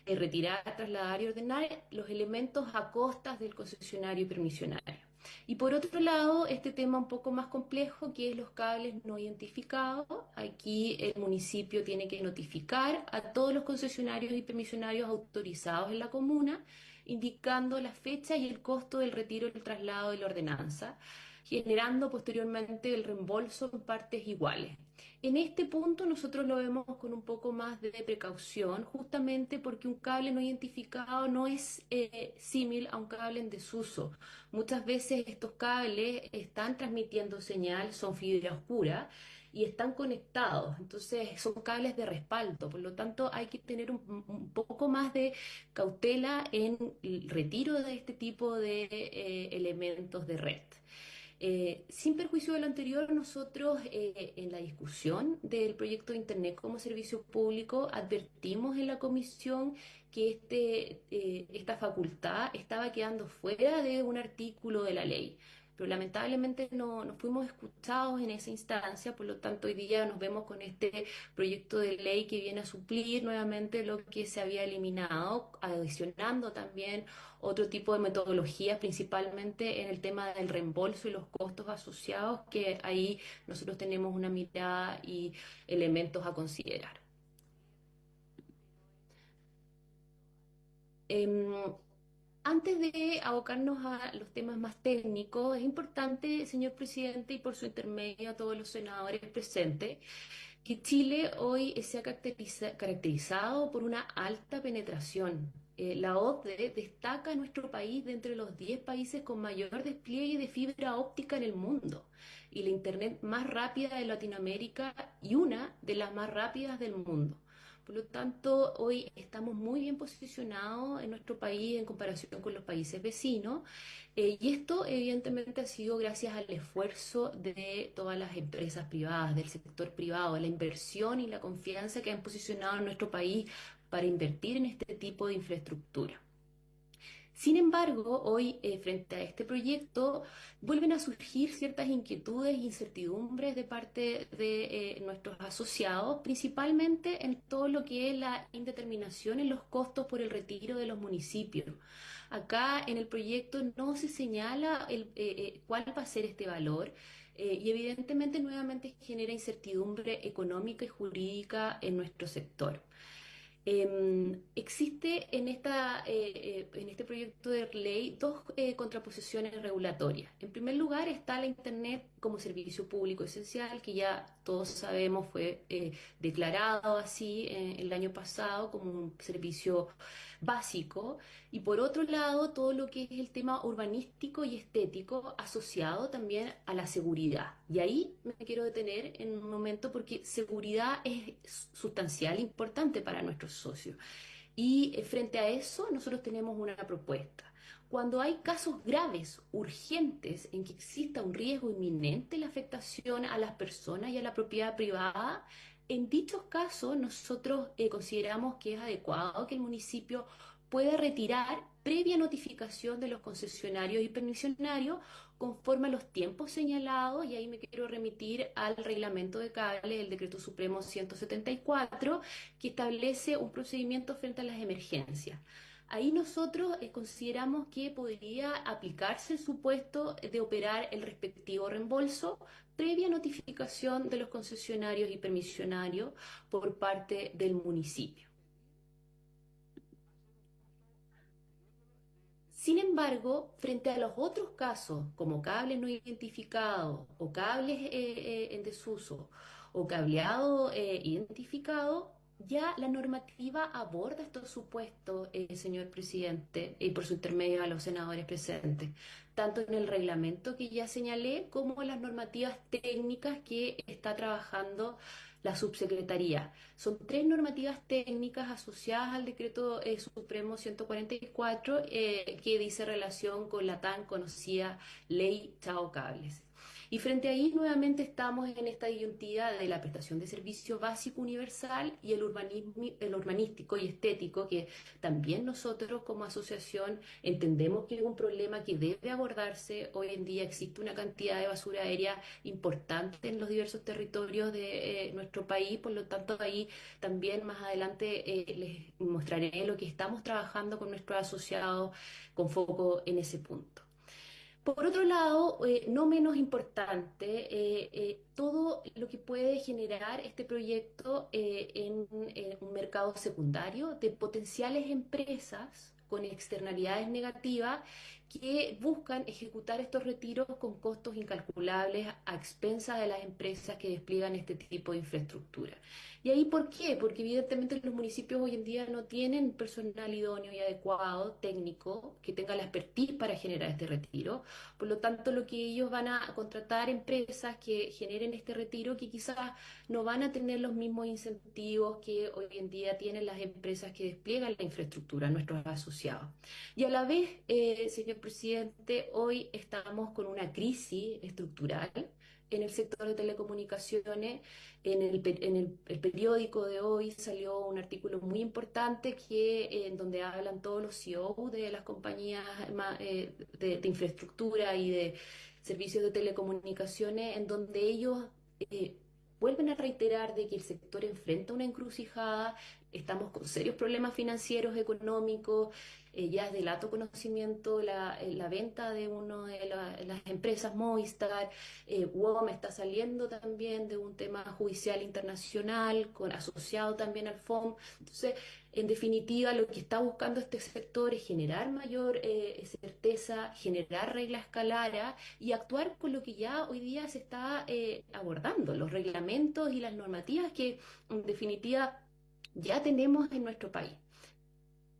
retirar, trasladar y ordenar los elementos a costas del concesionario y permisionario. Y por otro lado, este tema un poco más complejo, que es los cables no identificados. Aquí el municipio tiene que notificar a todos los concesionarios y permisionarios autorizados en la comuna, indicando la fecha y el costo del retiro, el traslado y la ordenanza. generando posteriormente el reembolso en partes iguales. En este punto nosotros lo vemos con un poco más de precaución, justamente porque un cable no identificado no es símil a un cable en desuso. Muchas veces estos cables están transmitiendo señal, son fibra oscura y están conectados, entonces son cables de respaldo, por lo tanto hay que tener un poco más de cautela en el retiro de este tipo de elementos de red. Sin perjuicio de lo anterior, nosotros en la discusión del proyecto de Internet como servicio público advertimos en la comisión que esta facultad estaba quedando fuera de un artículo de la ley. Pero lamentablemente no fuimos escuchados en esa instancia, por lo tanto hoy día nos vemos con este proyecto de ley que viene a suplir nuevamente lo que se había eliminado, adicionando también otro tipo de metodologías, principalmente en el tema del reembolso y los costos asociados, que ahí nosotros tenemos una mirada y elementos a considerar. Antes de abocarnos a los temas más técnicos, es importante, señor presidente, y por su intermedio a todos los senadores presentes, que Chile hoy se ha caracterizado por una alta penetración. La OCDE destaca a nuestro país de entre los 10 países con mayor despliegue de fibra óptica en el mundo y la Internet más rápida de Latinoamérica y una de las más rápidas del mundo. Por lo tanto, hoy estamos muy bien posicionados en nuestro país en comparación con los países vecinos, y esto evidentemente ha sido gracias al esfuerzo de todas las empresas privadas, del sector privado, la inversión y la confianza que han posicionado en nuestro país para invertir en este tipo de infraestructura. Sin embargo, hoy, frente a este proyecto, vuelven a surgir ciertas inquietudes e incertidumbres de parte de nuestros asociados, principalmente en todo lo que es la indeterminación en los costos por el retiro de los municipios. Acá en el proyecto no se señala cuál va a ser este valor. Y evidentemente nuevamente genera incertidumbre económica y jurídica en nuestro sector. Existe en este proyecto de ley dos contraposiciones regulatorias. En primer lugar está la Internet como servicio público esencial, que ya todos sabemos fue declarado así el año pasado como un servicio básico. Y por otro lado, todo lo que es el tema urbanístico y estético asociado también a la seguridad. Y ahí me quiero detener en un momento porque seguridad es sustancial, importante para nuestros socios. Y frente a eso, nosotros tenemos una propuesta. Cuando hay casos graves, urgentes, en que exista un riesgo inminente la afectación a las personas y a la propiedad privada, en dichos casos nosotros consideramos que es adecuado que el municipio pueda retirar previa notificación de los concesionarios y permisionarios conforme a los tiempos señalados, y ahí me quiero remitir al reglamento de cables, el Decreto Supremo 174, que establece un procedimiento frente a las emergencias. Ahí nosotros consideramos que podría aplicarse el supuesto de operar el respectivo reembolso previa notificación de los concesionarios y permisionarios por parte del municipio. Sin embargo, frente a los otros casos, como cables no identificados o cables en desuso o cableado identificado, ya la normativa aborda estos supuestos, señor presidente, y por su intermedio a los senadores presentes, tanto en el reglamento que ya señalé como en las normativas técnicas que está trabajando la subsecretaría. Son 3 normativas técnicas asociadas al Decreto Supremo 144 que dice relación con la tan conocida Ley Chao Cables. Y frente a ahí nuevamente estamos en esta disyuntiva de la prestación de servicio básico universal y el urbanístico y estético, que también nosotros como asociación entendemos que es un problema que debe abordarse. Hoy en día existe una cantidad de basura aérea importante en los diversos territorios de nuestro país, por lo tanto ahí también más adelante les mostraré lo que estamos trabajando con nuestros asociados con foco en ese punto. Por otro lado, no menos importante, todo lo que puede generar este proyecto en un mercado secundario de potenciales empresas con externalidades negativas que buscan ejecutar estos retiros con costos incalculables a expensas de las empresas que despliegan este tipo de infraestructura. ¿Y ahí por qué? Porque evidentemente los municipios hoy en día no tienen personal idóneo y adecuado, técnico, que tenga la expertise para generar este retiro. Por lo tanto, lo que ellos van a contratar empresas que generen este retiro, que quizás no van a tener los mismos incentivos que hoy en día tienen las empresas que despliegan la infraestructura, nuestros asociados. Y a la vez, señor presidente, hoy estamos con una crisis estructural en el sector de telecomunicaciones. El periódico de hoy salió un artículo muy importante en donde hablan todos los CEO de las compañías de infraestructura y de servicios de telecomunicaciones, en donde ellos vuelven a reiterar de que el sector enfrenta una encrucijada. Estamos con serios problemas financieros, económicos. Ya es de lato conocimiento la venta de una de las empresas Movistar. WOM está saliendo también de un tema judicial internacional, asociado también al FOM. Entonces, en definitiva, lo que está buscando este sector es generar mayor certeza, generar reglas claras y actuar con lo que ya hoy día se está abordando, los reglamentos y las normativas que, en definitiva, ya tenemos en nuestro país.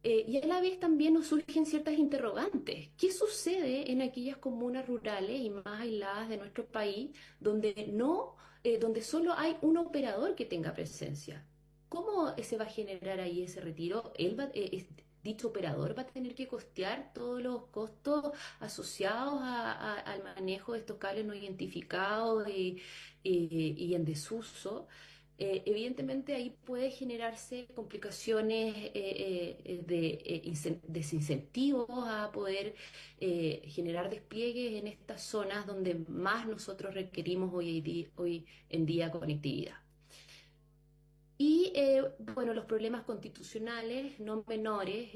Y a la vez también nos surgen ciertas interrogantes. ¿Qué sucede en aquellas comunas rurales y más aisladas de nuestro país donde solo hay un operador que tenga presencia? ¿Cómo se va a generar ahí ese retiro? Dicho operador va a tener que costear todos los costos asociados al manejo de estos cables no identificados y en desuso. Evidentemente ahí puede generarse complicaciones desincentivos a poder generar despliegues en estas zonas donde más nosotros requerimos hoy en día conectividad. Y bueno, los problemas constitucionales no menores,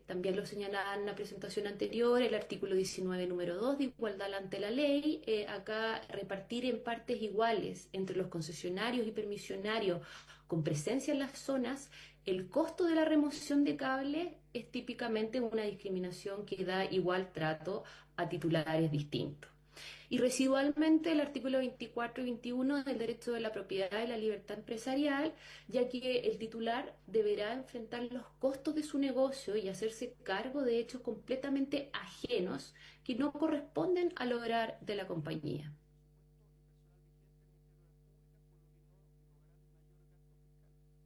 también lo señalaba en la presentación anterior, el artículo 19, número 2 de igualdad ante la ley. Acá repartir en partes iguales entre los concesionarios y permisionarios con presencia en las zonas, el costo de la remoción de cable es típicamente una discriminación que da igual trato a titulares distintos. Y residualmente el artículo 24 y 21 del derecho de la propiedad y la libertad empresarial, ya que el titular deberá enfrentar los costos de su negocio y hacerse cargo de hechos completamente ajenos que no corresponden al obrar de la compañía.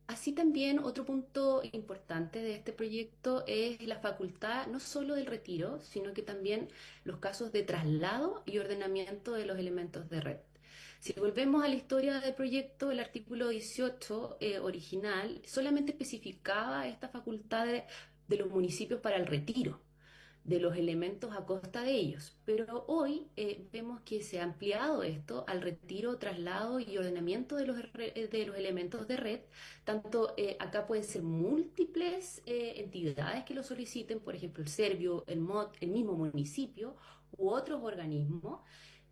Así también otro punto importante de este proyecto es la facultad no solo del retiro, sino que también los casos de traslado y ordenamiento de los elementos de red. Si volvemos a la historia del proyecto, el artículo 18 original solamente especificaba esta facultad de los municipios para el retiro de los elementos a costa de ellos. Pero hoy vemos que se ha ampliado esto al retiro, traslado y ordenamiento de los elementos de red. Tanto acá pueden ser múltiples entidades que lo soliciten, por ejemplo el Servio, el MOD, el mismo municipio u otros organismos.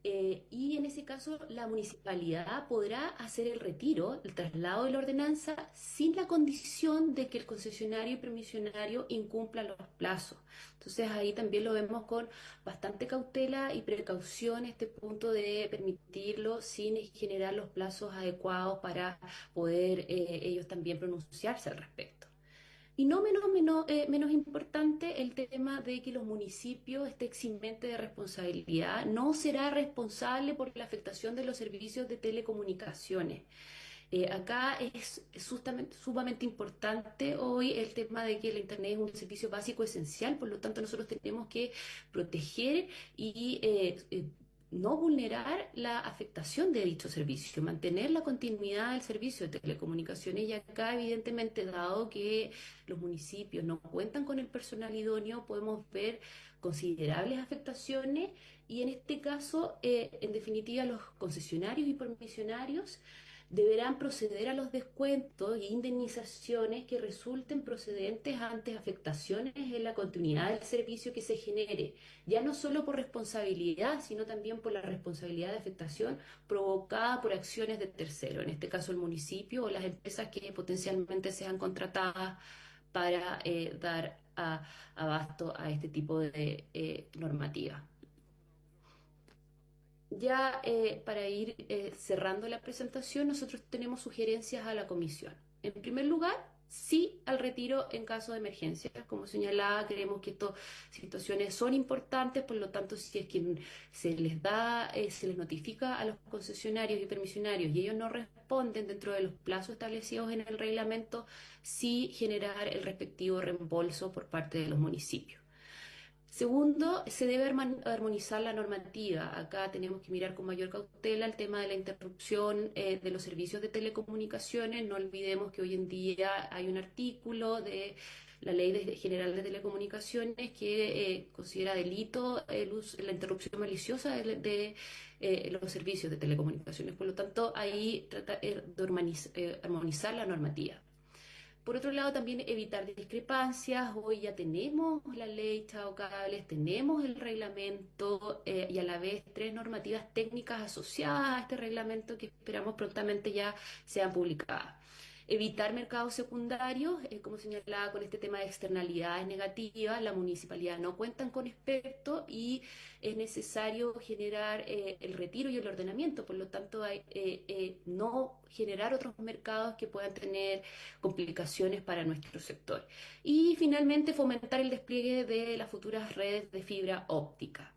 Y en ese caso la municipalidad podrá hacer el retiro, el traslado de la ordenanza sin la condición de que el concesionario y permisionario incumplan los plazos. Entonces ahí también lo vemos con bastante cautela y precaución este punto de permitirlo sin generar los plazos adecuados para poder ellos también pronunciarse al respecto. Y no menos importante el tema de que los municipios estén eximentes de responsabilidad, no será responsable por la afectación de los servicios de telecomunicaciones. Acá es sumamente importante hoy el tema de que el Internet es un servicio básico esencial, por lo tanto nosotros tenemos que proteger y no vulnerar la afectación de dicho servicio, mantener la continuidad del servicio de telecomunicaciones. Y acá evidentemente, dado que los municipios no cuentan con el personal idóneo, podemos ver considerables afectaciones y en este caso, en definitiva, los concesionarios y permisionarios deberán proceder a los descuentos e indemnizaciones que resulten procedentes ante afectaciones en la continuidad del servicio que se genere, ya no solo por responsabilidad, sino también por la responsabilidad de afectación provocada por acciones de tercero, en este caso el municipio o las empresas que potencialmente sean contratadas para dar abasto a este tipo de normativa. Ya para ir cerrando la presentación, nosotros tenemos sugerencias a la comisión. En primer lugar, sí al retiro en caso de emergencia. Como señalaba, creemos que estas situaciones son importantes, por lo tanto, si es que se les da, se les notifica a los concesionarios y permisionarios y ellos no responden dentro de los plazos establecidos en el reglamento, sí generar el respectivo reembolso por parte de los municipios. Segundo, se debe armonizar la normativa. Acá tenemos que mirar con mayor cautela el tema de la interrupción de los servicios de telecomunicaciones. No olvidemos que hoy en día hay un artículo de la Ley General de Telecomunicaciones que considera delito la interrupción maliciosa de los servicios de telecomunicaciones. Por lo tanto, ahí trata de armonizar la normativa. Por otro lado, también evitar discrepancias. Hoy ya tenemos la ley Chao Cables, tenemos el reglamento y a la vez 3 normativas técnicas asociadas a este reglamento que esperamos prontamente ya sean publicadas. Evitar mercados secundarios, como señalaba con este tema de externalidades negativas, la municipalidad no cuentan con expertos y es necesario generar el retiro y el ordenamiento, por lo tanto no generar otros mercados que puedan tener complicaciones para nuestro sector. Y finalmente fomentar el despliegue de las futuras redes de fibra óptica.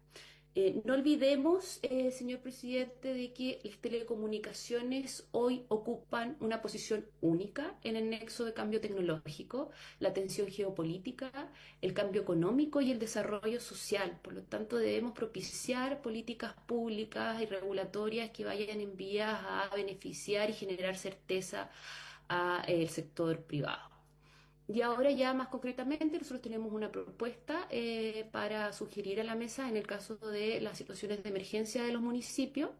No olvidemos, señor presidente, de que las telecomunicaciones hoy ocupan una posición única en el nexo de cambio tecnológico, la tensión geopolítica, el cambio económico y el desarrollo social. Por lo tanto, debemos propiciar políticas públicas y regulatorias que vayan en vías a beneficiar y generar certeza al sector privado. Y ahora ya más concretamente nosotros tenemos una propuesta para sugerir a la mesa en el caso de las situaciones de emergencia de los municipios.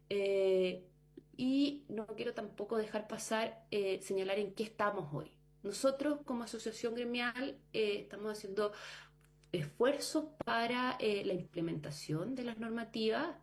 Y no quiero tampoco dejar pasar señalar en qué estamos hoy. Nosotros como asociación gremial estamos haciendo esfuerzos para la implementación de las normativas,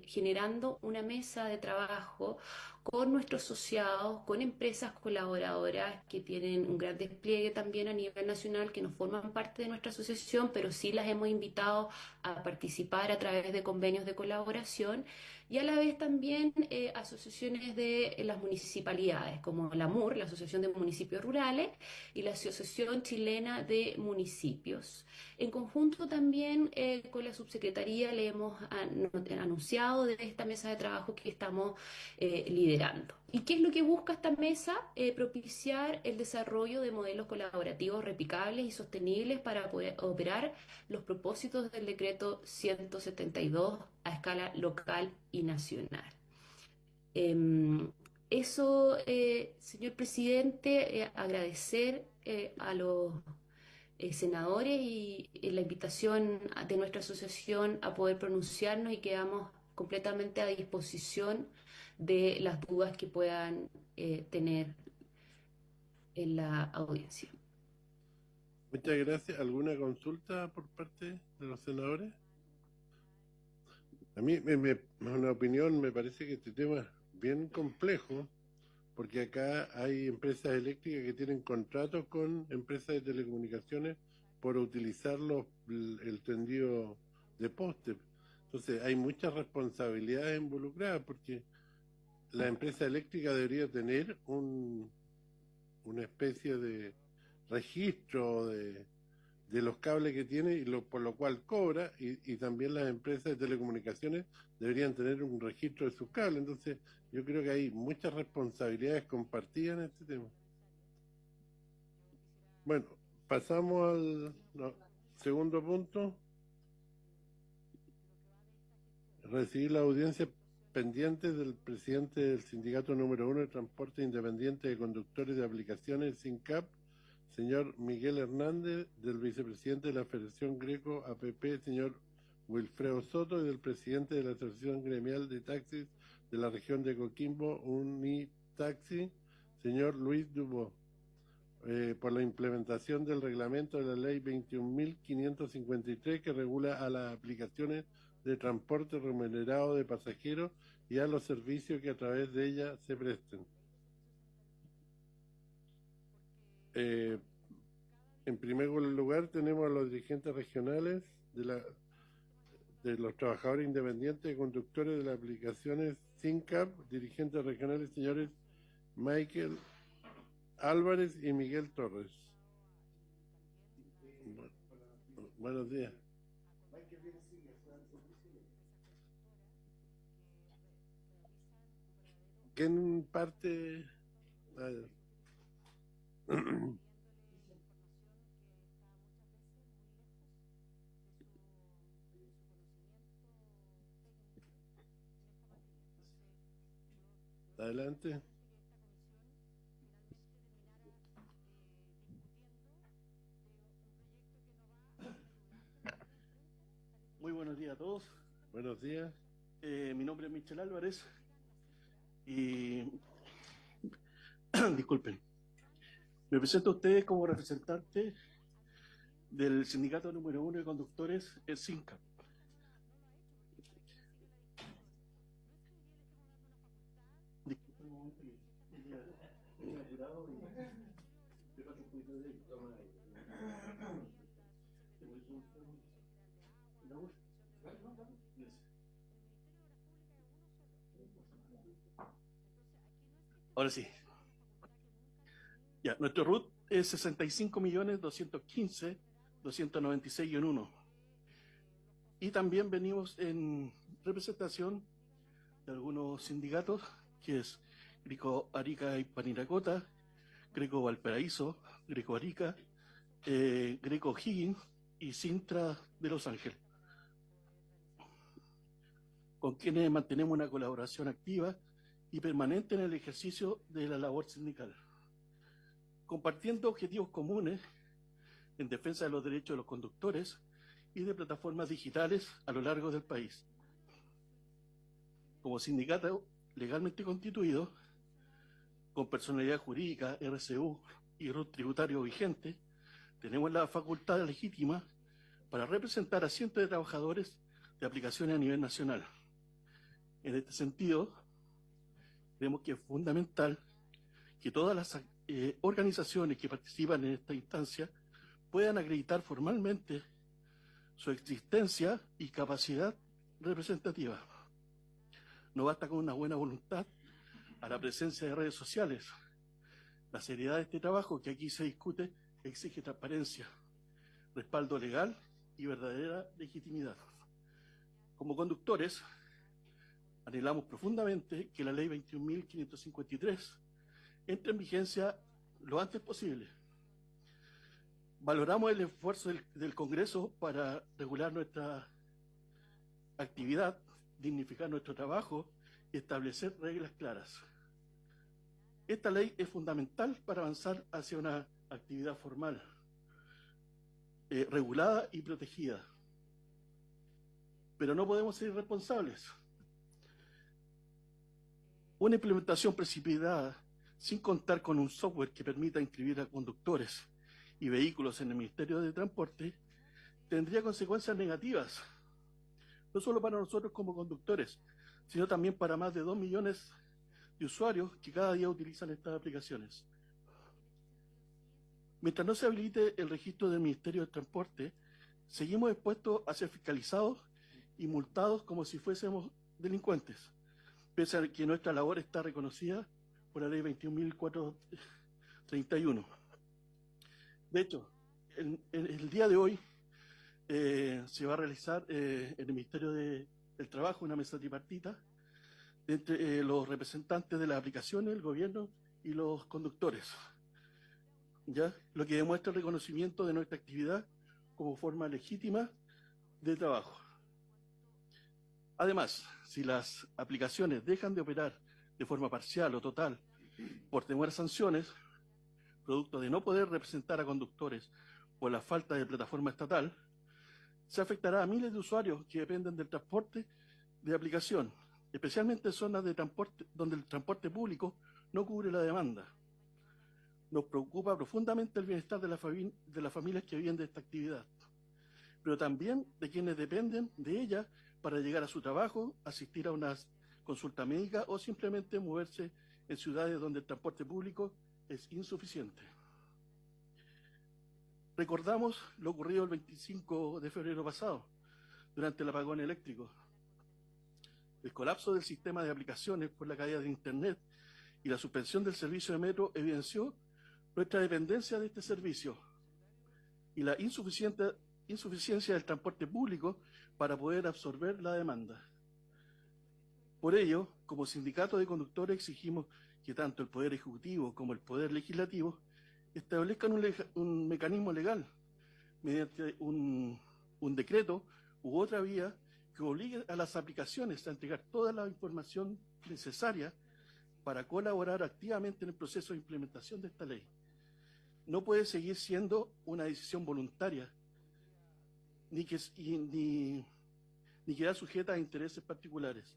generando una mesa de trabajo con nuestros asociados, con empresas colaboradoras que tienen un gran despliegue también a nivel nacional, que no forman parte de nuestra asociación, pero sí las hemos invitado a participar a través de convenios de colaboración y a la vez también asociaciones de las municipalidades, como la MUR, la Asociación de Municipios Rurales, y la Asociación Chilena de Municipios. En conjunto también con la subsecretaría le hemos anunciado de esta mesa de trabajo que estamos liderando. ¿Y qué es lo que busca esta mesa? Propiciar el desarrollo de modelos colaborativos replicables y sostenibles para poder operar los propósitos del decreto 172 a escala local y nacional. Eso, señor presidente, agradecer a los senadores y la invitación de nuestra asociación a poder pronunciarnos y quedamos completamente a disposición de las dudas que puedan tener en la audiencia. Muchas gracias. ¿Alguna consulta por parte de los senadores? A mí, una opinión, me parece que este tema es bien complejo, porque acá hay empresas eléctricas que tienen contratos con empresas de telecomunicaciones por utilizar el tendido de poste. Entonces hay muchas responsabilidades involucradas, porque la empresa eléctrica debería tener una especie de registro de los cables que tiene y por lo cual cobra, y también las empresas de telecomunicaciones deberían tener un registro de sus cables. Entonces yo creo que hay muchas responsabilidades compartidas en este tema. Bueno, pasamos al segundo punto. Recibir la audiencia pendiente del presidente del sindicato número 1 de Transporte Independiente de Conductores de Aplicaciones, SINCAP, señor Miguel Hernández, del vicepresidente de la Federación Greco APP, señor Wilfredo Soto, y del presidente de la Asociación Gremial de Taxis de la región de Coquimbo, Unitaxi, señor Luis Dubó, por la implementación del reglamento de la ley 21.553 que regula a las aplicaciones de transporte remunerado de pasajeros y a los servicios que a través de ella se presten. En primer lugar tenemos a los dirigentes regionales de los trabajadores independientes y conductores de las aplicaciones SINCAP, dirigentes regionales señores Michael Álvarez y Miguel Torres. Buenos días. ¿Quién parte? Adelante. Muy buenos días a todos. Buenos días. Mi nombre es Michel Álvarez y disculpen, me presento a ustedes como representante del sindicato número 1 de conductores, el SINCAP. Disculpen un momento, estoy apurado y me falta un poquito de Ahora sí. Ya, nuestro RUT es 65.215.296-1. Y también venimos en representación de algunos sindicatos, que es Greco Arica y Parinacota, Greco Valparaíso, Greco Arica, Greco Higgins y Sintra de Los Ángeles, con quienes mantenemos una colaboración activa y permanente en el ejercicio de la labor sindical, compartiendo objetivos comunes en defensa de los derechos de los conductores y de plataformas digitales a lo largo del país. Como sindicato legalmente constituido, con personalidad jurídica, RCU y RUT tributario vigente, tenemos la facultad legítima para representar a cientos de trabajadores de aplicaciones a nivel nacional. En este sentido, creemos que es fundamental que todas las organizaciones que participan en esta instancia puedan acreditar formalmente su existencia y capacidad representativa. No basta con una buena voluntad a la presencia de redes sociales. La seriedad de este trabajo que aquí se discute exige transparencia, respaldo legal y verdadera legitimidad. Como conductores, anhelamos profundamente que la ley 21.553 entre en vigencia lo antes posible. Valoramos el esfuerzo del Congreso para regular nuestra actividad, dignificar nuestro trabajo y establecer reglas claras. Esta ley es fundamental para avanzar hacia una actividad formal, regulada y protegida. Pero no podemos ser irresponsables. Una implementación precipitada, sin contar con un software que permita inscribir a conductores y vehículos en el Ministerio de Transporte, tendría consecuencias negativas, no solo para nosotros como conductores, sino también para más de 2 millones de usuarios que cada día utilizan estas aplicaciones. Mientras no se habilite el registro del Ministerio de Transporte, seguimos expuestos a ser fiscalizados y multados como si fuésemos delincuentes, pese a que nuestra labor está reconocida por la ley 21.431. De hecho, el día de hoy se va a realizar en el Ministerio del Trabajo una mesa tripartita entre los representantes de las aplicaciones, el gobierno y los conductores, ¿ya? Lo que demuestra el reconocimiento de nuestra actividad como forma legítima de trabajo. Además, si las aplicaciones dejan de operar de forma parcial o total por temor a sanciones, producto de no poder representar a conductores por la falta de plataforma estatal, se afectará a miles de usuarios que dependen del transporte de aplicación, especialmente en zonas de transporte donde el transporte público no cubre la demanda. Nos preocupa profundamente el bienestar de las familias que viven de esta actividad, pero también de quienes dependen de ella para llegar a su trabajo, asistir a una consulta médica o simplemente moverse en ciudades donde el transporte público es insuficiente. Recordamos lo ocurrido el 25 de febrero pasado, durante el apagón eléctrico. El colapso del sistema de aplicaciones por la caída de Internet y la suspensión del servicio de metro evidenció nuestra dependencia de este servicio y la insuficiencia del transporte público para poder absorber la demanda. Por ello, como sindicato de conductores exigimos que tanto el Poder Ejecutivo como el Poder Legislativo establezcan un mecanismo legal mediante un decreto u otra vía que obligue a las aplicaciones a entregar toda la información necesaria para colaborar activamente en el proceso de implementación de esta ley. No puede seguir siendo una decisión voluntaria, ni quedar sujeta a intereses particulares.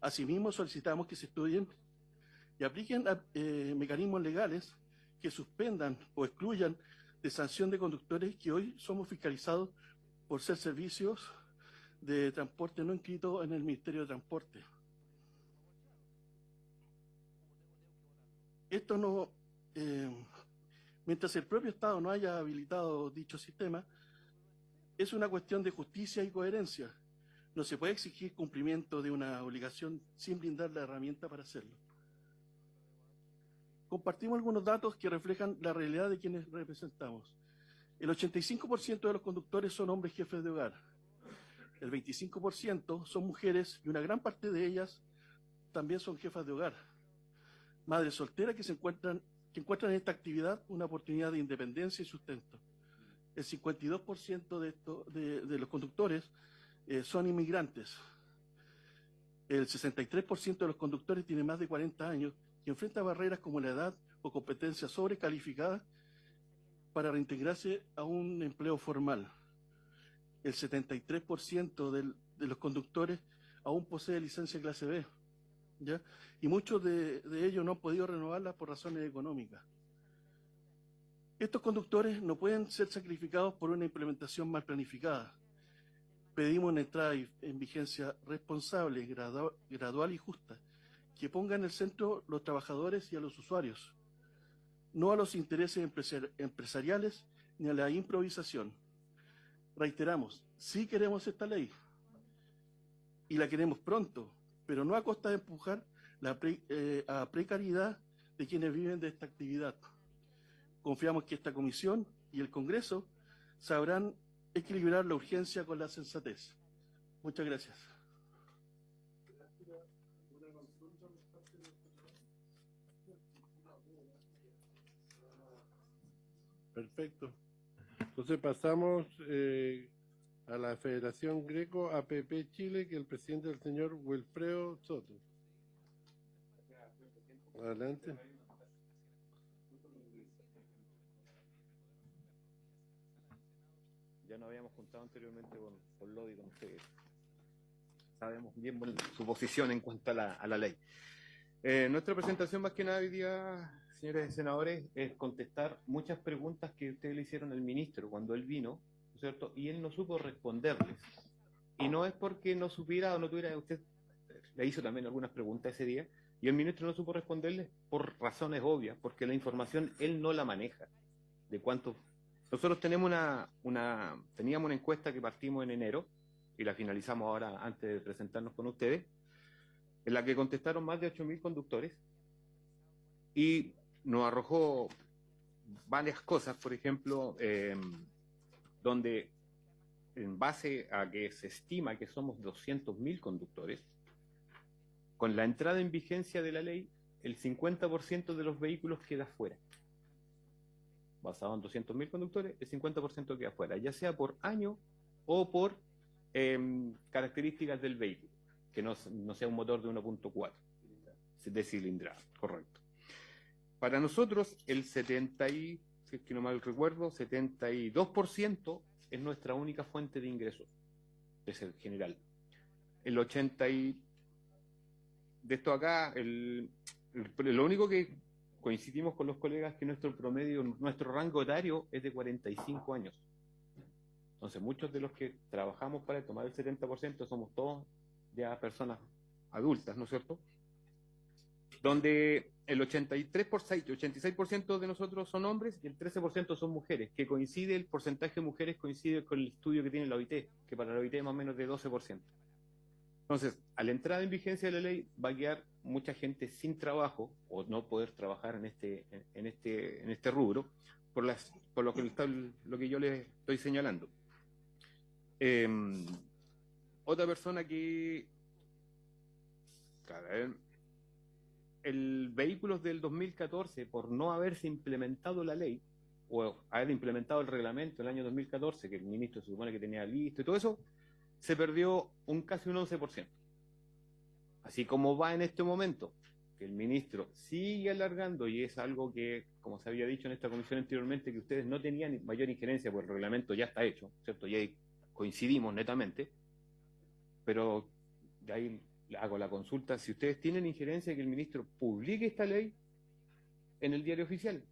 Asimismo, solicitamos que se estudien y apliquen mecanismos legales que suspendan o excluyan de sanción de conductores que hoy somos fiscalizados por ser servicios de transporte no inscritos en el Ministerio de Transporte. Esto no, mientras el propio Estado no haya habilitado dicho sistema, es una cuestión de justicia y coherencia. No se puede exigir cumplimiento de una obligación sin brindar la herramienta para hacerlo. Compartimos algunos datos que reflejan la realidad de quienes representamos. El 85% de los conductores son hombres jefes de hogar. El 25% son mujeres y una gran parte de ellas también son jefas de hogar. Madres solteras que encuentran en esta actividad una oportunidad de independencia y sustento. El 52% de los conductores son inmigrantes. El 63% de los conductores tiene más de 40 años y enfrenta barreras como la edad o competencias sobrecalificadas para reintegrarse a un empleo formal. El 73% de los conductores aún posee licencia clase B, ¿ya? Y muchos de ellos no han podido renovarla por razones económicas. Estos conductores no pueden ser sacrificados por una implementación mal planificada. Pedimos una entrada en vigencia responsable, gradual y justa, que ponga en el centro los trabajadores y a los usuarios, no a los intereses empresariales ni a la improvisación. Reiteramos, sí queremos esta ley y la queremos pronto, pero no a costa de empujar a precariedad de quienes viven de esta actividad. Confiamos que esta comisión y el Congreso sabrán equilibrar la urgencia con la sensatez. Muchas gracias. Perfecto. Entonces pasamos a la Federación Greco APP Chile, que el presidente es el señor Wilfredo Soto. Adelante. Ya nos habíamos juntado anteriormente con Lodi y con ustedes. Sabemos bien su posición en cuanto a la ley. Nuestra presentación más que nada hoy día, señores senadores, es contestar muchas preguntas que ustedes le hicieron al ministro cuando él vino, ¿no es cierto? Y él no supo responderles. Y no es porque no supiera o no tuviera, usted le hizo también algunas preguntas ese día, y el ministro no supo responderles por razones obvias, porque la información él no la maneja. De cuánto. Nosotros teníamos una encuesta que partimos en enero, y la finalizamos ahora antes de presentarnos con ustedes, en la que contestaron más de 8.000 conductores, y nos arrojó varias cosas, por ejemplo, donde en base a que se estima que somos 200.000 conductores, con la entrada en vigencia de la ley, el 50% de los vehículos queda fuera. Basado en 200.000 conductores, el 50% queda fuera, ya sea por año o por características del vehículo, que no sea un motor de 1.4 de cilindrada, correcto. Para nosotros, el 72% es nuestra única fuente de ingresos, es el general. El 80%, de esto acá, lo único que coincidimos con los colegas es que nuestro promedio, nuestro rango etario es de 45 años. Entonces, muchos de los que trabajamos para tomar el 70% somos todos ya personas adultas, ¿no es cierto? Donde el 86% de nosotros son hombres y el 13% son mujeres, que coincide, el porcentaje de mujeres coincide con el estudio que tiene la OIT, que para la OIT es más o menos de 12%. Entonces, a la entrada en vigencia de la ley va a quedar mucha gente sin trabajo o no poder trabajar en este rubro por lo que yo les estoy señalando. Otra persona que... Claro, el vehículos del 2014, por no haberse implementado la ley, o haber implementado el reglamento en el año 2014, que el ministro se supone que tenía listo y todo eso, se perdió casi un 11%. Así como va en este momento, que el ministro sigue alargando, y es algo que, como se había dicho en esta comisión anteriormente, que ustedes no tenían mayor injerencia, porque el reglamento ya está hecho, ¿cierto? Y ahí coincidimos netamente, pero de ahí hago la consulta, si ustedes tienen injerencia de que el ministro publique esta ley en el diario oficial.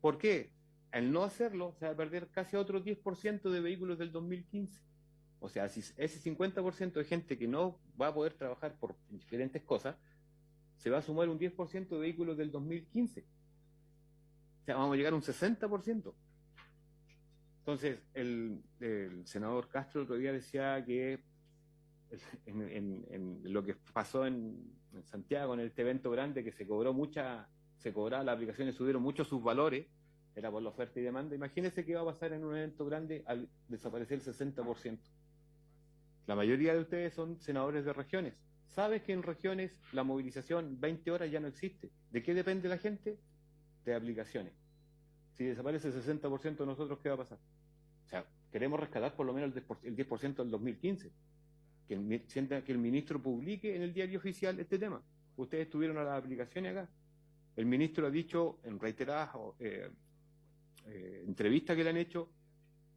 ¿Por qué? Al no hacerlo, se va a perder casi otro 10% de vehículos del 2015. O sea, si ese 50% de gente que no va a poder trabajar por diferentes cosas, se va a sumar un 10% de vehículos del 2015. O sea, vamos a llegar a un 60%. Entonces, el senador Castro el otro día decía que en lo que pasó en Santiago, en este evento grande, que se cobraba, las aplicaciones subieron mucho sus valores, era por la oferta y demanda. Imagínense qué va a pasar en un evento grande al desaparecer el 60%. La mayoría de ustedes son senadores de regiones. ¿Sabes que en regiones la movilización 20 horas ya no existe? ¿De qué depende la gente? De aplicaciones. Si desaparece el 60% de nosotros, ¿qué va a pasar? O sea, queremos rescatar por lo menos el 10% del 2015. Que el ministro publique en el diario oficial este tema. Ustedes tuvieron a las aplicaciones acá. El ministro ha dicho en reiteradas entrevistas que le han hecho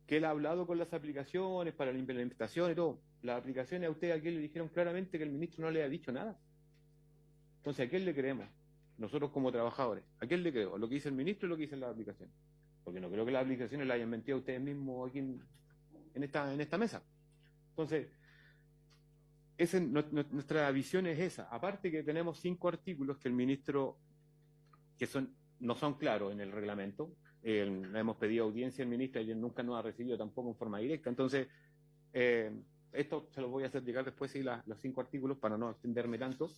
que él ha hablado con las aplicaciones para la implementación y todo. Las aplicaciones a ustedes aquí le dijeron claramente que el ministro no le ha dicho nada. Entonces, ¿a quién le creemos? Nosotros como trabajadores. ¿A quién le creemos? ¿Lo que dice el ministro o lo que dicen las aplicaciones? Porque no creo que las aplicaciones las hayan mentido a ustedes mismos aquí en esta mesa. Entonces, nuestra visión es esa. Aparte que tenemos 5 artículos que el ministro, no son claros en el reglamento. Hemos pedido audiencia al ministro y él nunca nos ha recibido tampoco en forma directa. Entonces, esto se los voy a hacer llegar después, sí, los 5 artículos para no extenderme tanto.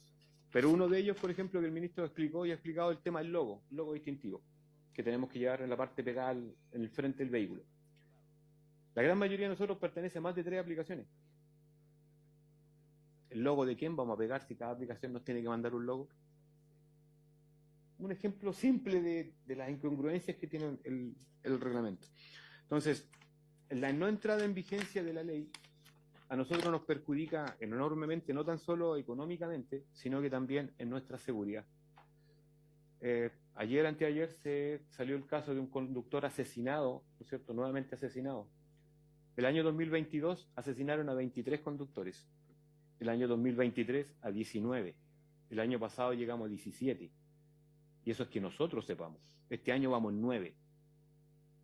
Pero uno de ellos, por ejemplo, que el ministro explicó y ha explicado el tema del logo distintivo, que tenemos que llevar en la parte pegada en el frente del vehículo. La gran mayoría de nosotros pertenece a más de 3 aplicaciones. ¿El logo de quién vamos a pegar si cada aplicación nos tiene que mandar un logo? Un ejemplo simple de las incongruencias que tiene el reglamento. Entonces, la no entrada en vigencia de la ley a nosotros nos perjudica enormemente, no tan solo económicamente, sino que también en nuestra seguridad. Anteayer, se salió el caso de un conductor asesinado, ¿no es cierto?, nuevamente asesinado. El año 2022 asesinaron a 23 conductores. El año 2023 a 19. El año pasado llegamos a 17. Y eso es que nosotros sepamos. Este año vamos en 9.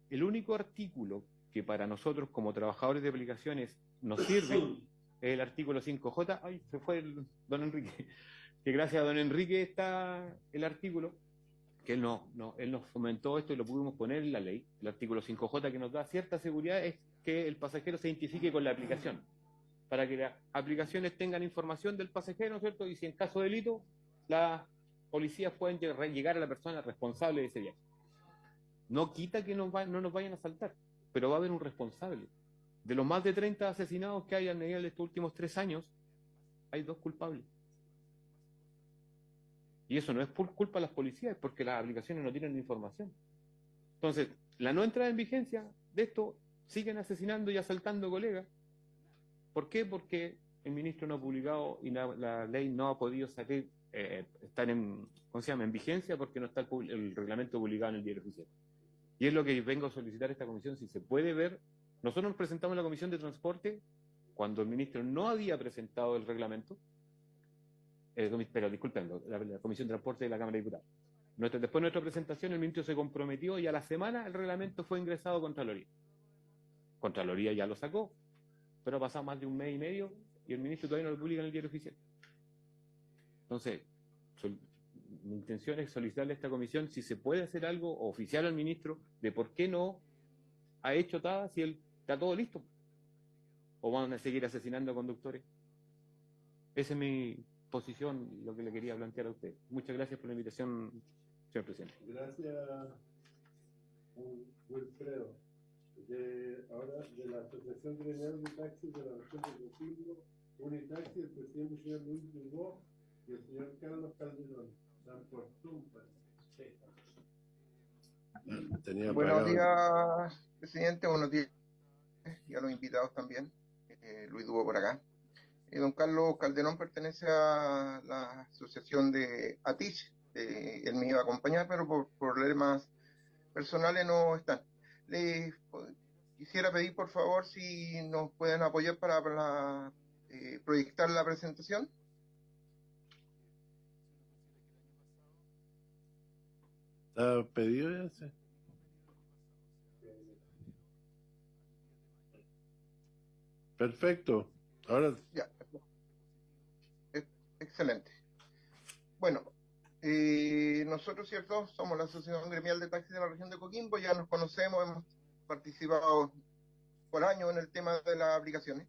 El único artículo que para nosotros como trabajadores de aplicaciones nos sirve es el artículo 5J. Ay, se fue don Enrique. Que gracias a don Enrique está el artículo, que él nos fomentó esto y lo pudimos poner en la ley. El artículo 5J, que nos da cierta seguridad, es que el pasajero se identifique con la aplicación, para que las aplicaciones tengan información del pasajero, ¿no es cierto? Y si en caso de delito, las policías pueden llegar a la persona responsable de ese viaje. No quita que no nos vayan a asaltar, pero va a haber un responsable. De los más de 30 asesinados que hay a nivel de estos últimos 3 años, hay 2 culpables. Y eso no es por culpa de las policías, es porque las aplicaciones no tienen información. Entonces, la no entrada en vigencia de esto, siguen asesinando y asaltando colegas. ¿Por qué? Porque el ministro no ha publicado y la ley no ha podido salir, estar en vigencia, porque no está el reglamento publicado en el diario oficial. Y es lo que vengo a solicitar a esta comisión, si se puede ver. Nosotros nos presentamos en la Comisión de Transporte cuando el ministro no había presentado el reglamento, pero disculpen, la Comisión de Transporte de la Cámara de Diputados. Después de nuestra presentación, el ministro se comprometió y a la semana el reglamento fue ingresado a Contraloría. Contraloría ya lo sacó, pero ha pasado más de 1 mes y medio y el ministro todavía no lo publica en el diario oficial. Entonces, mi intención es solicitarle a esta comisión si se puede hacer algo o oficial al ministro de por qué no ha hecho nada si él está todo listo. ¿O van a seguir asesinando conductores? Esa es mi posición, lo que le quería plantear a usted. Muchas gracias por la invitación, señor presidente. Gracias, Wilfredo. Ahora, de la Asociación Gremial de Taxis de la región de Coquimbo, Unitaxi, el presidente señor Luis Dubó y el señor Carlos Calderón. Dan por tumba. Buenos días, presidente. Buenos días y a los invitados también. Luis Dubó por acá. Don Carlos Calderón pertenece a la asociación de ATICH. Él me iba a acompañar, pero por problemas personales no están. Les quisiera pedir, por favor, si nos pueden apoyar para proyectar la presentación. ¿Está pedido ya? Sí. Perfecto. Ahora. Ya. Excelente. Bueno, nosotros, ¿cierto? Somos la Asociación Gremial de Taxis de la región de Coquimbo, ya nos conocemos, hemos participado por años en el tema de las aplicaciones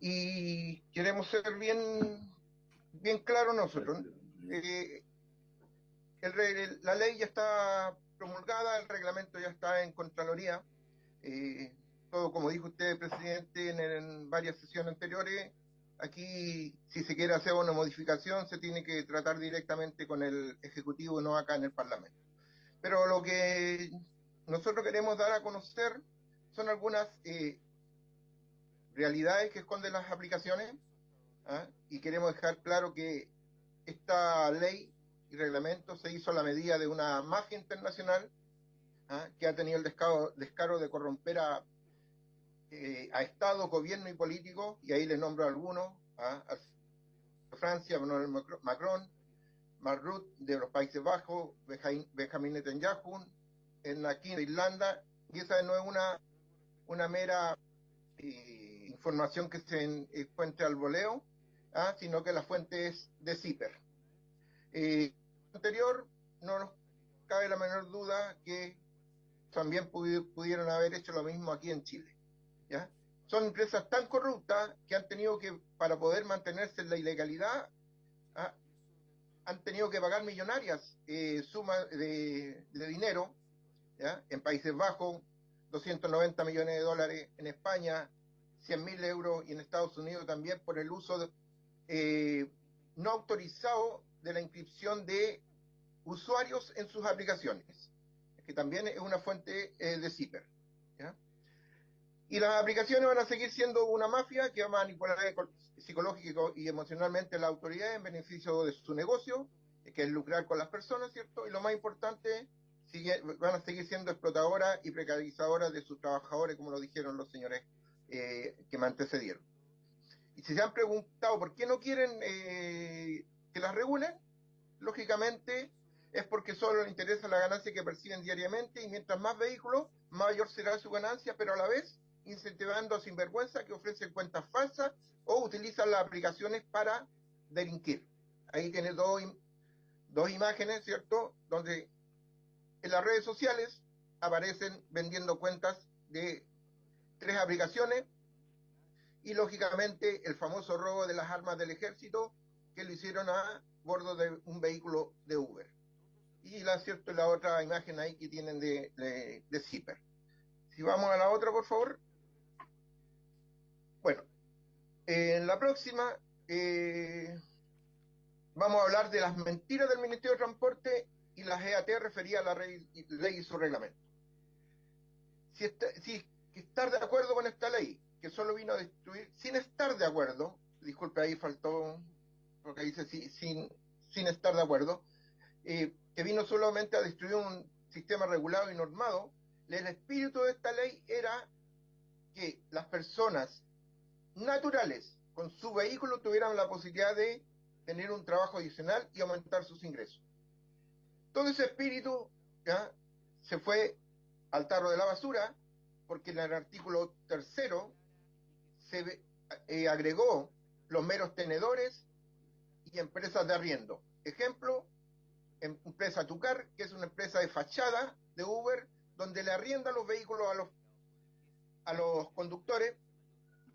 y queremos ser bien claros nosotros. La ley ya está promulgada, el reglamento ya está en Contraloría, todo como dijo usted, presidente, en varias sesiones anteriores. Aquí, si se quiere hacer una modificación, se tiene que tratar directamente con el Ejecutivo, no acá en el Parlamento. Pero lo que nosotros queremos dar a conocer son algunas realidades que esconden las aplicaciones, y queremos dejar claro que esta ley y reglamento se hizo a la medida de una mafia internacional que ha tenido el descaro de corromper a Estado, gobierno y políticos, y ahí les nombro algunos, a Francia, Emmanuel Macron, Mark Rutte de los Países Bajos, Benjamin Netanyahu, aquí en Irlanda, y esa no es una mera información que se encuentre al voleo, sino que la fuente es de CIPER. Anterior, no nos cabe la menor duda que también pudieron haber hecho lo mismo aquí en Chile. ¿Ya? Son empresas tan corruptas que han tenido que, para poder mantenerse en la ilegalidad, han tenido que pagar millonarias sumas de dinero, ¿ya? En Países Bajos, 290 millones de dólares, en España, 100.000 euros, y en Estados Unidos también por el uso no autorizado de la inscripción de usuarios en sus aplicaciones, que también es una fuente de CIPER. ¿Ya? Y las aplicaciones van a seguir siendo una mafia que va a manipular psicológica y emocionalmente a la autoridad en beneficio de su negocio, que es lucrar con las personas, ¿cierto? Y lo más importante, van a seguir siendo explotadoras y precarizadoras de sus trabajadores, como lo dijeron los señores que me antecedieron. Y si se han preguntado por qué no quieren que las regulen, lógicamente es porque solo les interesa la ganancia que perciben diariamente, y mientras más vehículos, mayor será su ganancia, pero a la vez incentivando a sinvergüenza que ofrecen cuentas falsas o utilizan las aplicaciones para delinquir. Ahí tiene dos imágenes, ¿cierto?, donde en las redes sociales aparecen vendiendo cuentas de 3 aplicaciones, y lógicamente el famoso robo de las armas del ejército que lo hicieron a bordo de un vehículo de Uber. Y la otra imagen ahí que tienen de CIPER. Si vamos a la otra, por favor. Bueno, en la próxima vamos a hablar de las mentiras del Ministerio de Transporte y las EAT referidas a la ley y su reglamento. Si estar de acuerdo con esta ley, que solo vino a destruir, sin estar de acuerdo, disculpe, ahí faltó, porque dice sin estar de acuerdo, que vino solamente a destruir un sistema regulado y normado, el espíritu de esta ley era que las personas naturales con su vehículo tuvieran la posibilidad de tener un trabajo adicional y aumentar sus ingresos. Todo ese espíritu ya se fue al tarro de la basura, porque en el artículo 3º se agregó los meros tenedores y empresas de arriendo. Ejemplo, empresa Tucar, que es una empresa de fachada de Uber, donde le arrienda los vehículos a los conductores.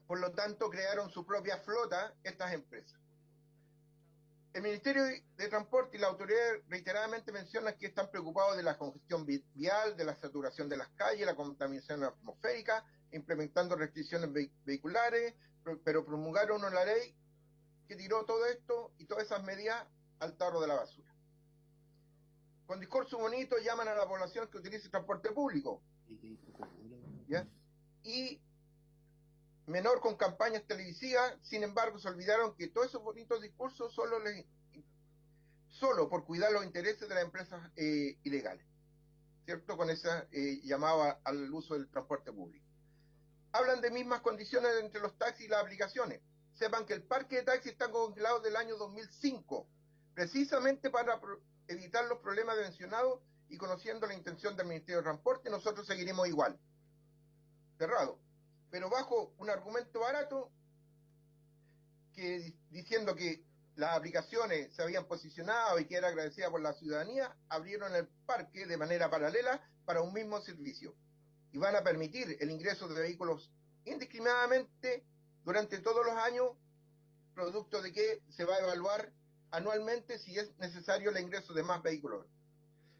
Por lo tanto, crearon su propia flota estas empresas. El Ministerio de Transporte y la autoridad reiteradamente mencionan que están preocupados de la congestión vial, de la saturación de las calles, la contaminación atmosférica, implementando restricciones vehiculares, pero promulgaron una ley que tiró todo esto y todas esas medidas al tarro de la basura. Con discurso bonito llaman a la población que utilice transporte público, ¿ya? Y menor con campañas televisivas. Sin embargo, se olvidaron que todos esos bonitos discursos solo por cuidar los intereses de las empresas ilegales, ¿cierto? Con esa llamada al uso del transporte público. Hablan de mismas condiciones entre los taxis y las aplicaciones. Sepan que el parque de taxis está congelado del año 2005, precisamente para evitar los problemas mencionados, y conociendo la intención del Ministerio de Transporte, nosotros seguiremos igual, cerrado, pero bajo un argumento barato, que diciendo que las aplicaciones se habían posicionado y que era agradecida por la ciudadanía, abrieron el parque de manera paralela para un mismo servicio y van a permitir el ingreso de vehículos indiscriminadamente durante todos los años, producto de que se va a evaluar anualmente si es necesario el ingreso de más vehículos.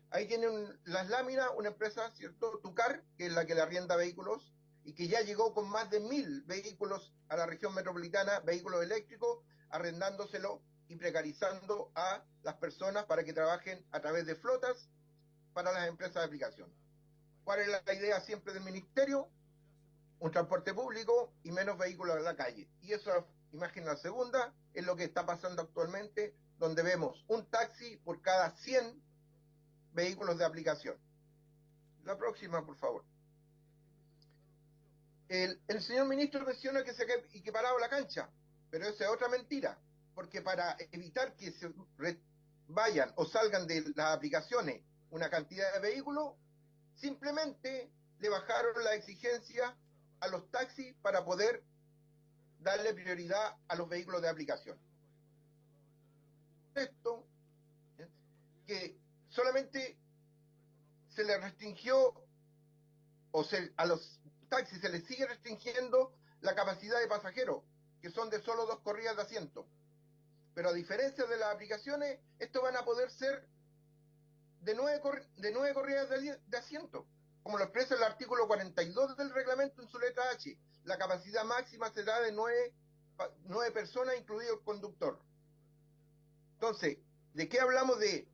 Ahí tienen las láminas, una empresa, ¿cierto? Tucar, que es la que le arrienda vehículos y que ya llegó con más de 1.000 vehículos a la región metropolitana, vehículos eléctricos, arrendándoselo y precarizando a las personas para que trabajen a través de flotas para las empresas de aplicación. ¿Cuál es la idea siempre del ministerio? Un transporte público y menos vehículos en la calle. Y eso, imagen la segunda, es lo que está pasando actualmente, donde vemos un taxi por cada 100 vehículos de aplicación. La próxima, por favor. El señor ministro menciona que se ha equiparado la cancha, pero esa es otra mentira, porque para evitar que se vayan o salgan de las aplicaciones una cantidad de vehículos, simplemente le bajaron la exigencia a los taxis para poder darle prioridad a los vehículos de aplicación. Esto, que solamente se le restringió, a los taxis se les sigue restringiendo la capacidad de pasajeros, que son de solo 2 corridas de asiento. Pero a diferencia de las aplicaciones, estos van a poder ser de 9 corridas de asiento, como lo expresa el artículo 42 del reglamento en su letra H. La capacidad máxima será de 9 personas, incluido el conductor. Entonces, ¿de qué hablamos de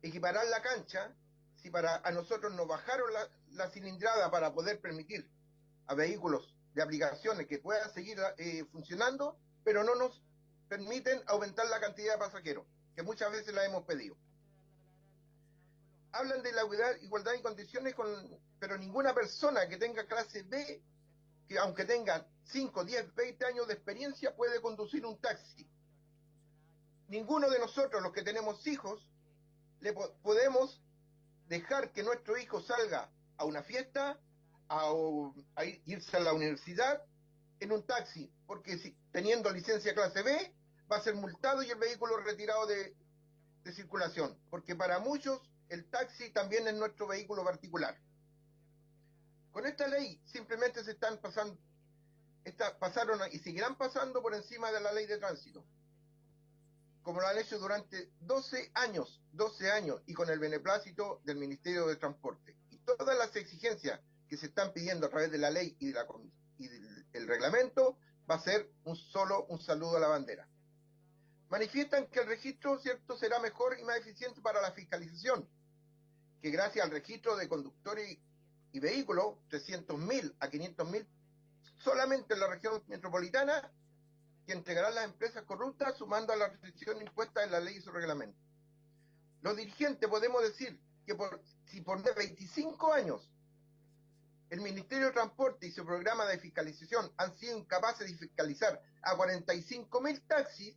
equiparar la cancha? Si a nosotros nos bajaron la cilindrada para poder permitir a vehículos de aplicaciones que puedan seguir funcionando, pero no nos permiten aumentar la cantidad de pasajeros, que muchas veces la hemos pedido. Hablan de la igualdad y condiciones, pero ninguna persona que tenga clase B, que aunque tenga 5, 10, 20 años de experiencia, puede conducir un taxi. Ninguno de nosotros, los que tenemos hijos, podemos dejar que nuestro hijo salga a una fiesta, a irse a la universidad en un taxi, porque teniendo licencia clase B va a ser multado y el vehículo retirado de circulación, porque para muchos el taxi también es nuestro vehículo particular. Con esta ley simplemente pasaron y seguirán pasando por encima de la ley de tránsito, como lo han hecho durante 12 años, y con el beneplácito del Ministerio de Transporte. Y todas las exigencias que se están pidiendo a través de la ley y del reglamento va a ser un saludo a la bandera. Manifiestan que el registro, ¿cierto?, será mejor y más eficiente para la fiscalización, que gracias al registro de conductores y vehículos, 300.000 a 500.000 solamente en la región metropolitana, que entregarán las empresas corruptas, sumando a la restricción impuesta en la ley y su reglamento. Los dirigentes podemos decir que si por 25 años el Ministerio de Transporte y su programa de fiscalización han sido incapaces de fiscalizar a 45.000 taxis,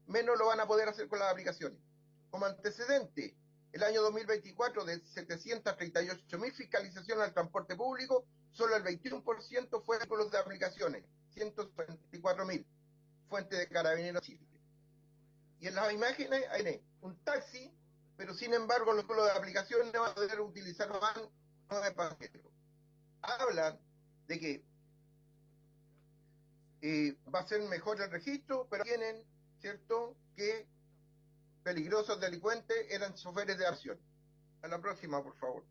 menos lo van a poder hacer con las aplicaciones. Como antecedente, el año 2024, de 738.000 fiscalizaciones al transporte público, solo el 21% fue con los de aplicaciones, 124.000, fuente de Carabineros Chile. Y en las imágenes hay un taxi, pero sin embargo los de aplicación no van a poder utilizar más de pasajeros. Hablan de que va a ser mejor el registro, pero tienen, ¿cierto?, que peligrosos delincuentes eran choferes de acción. A la próxima, por favor.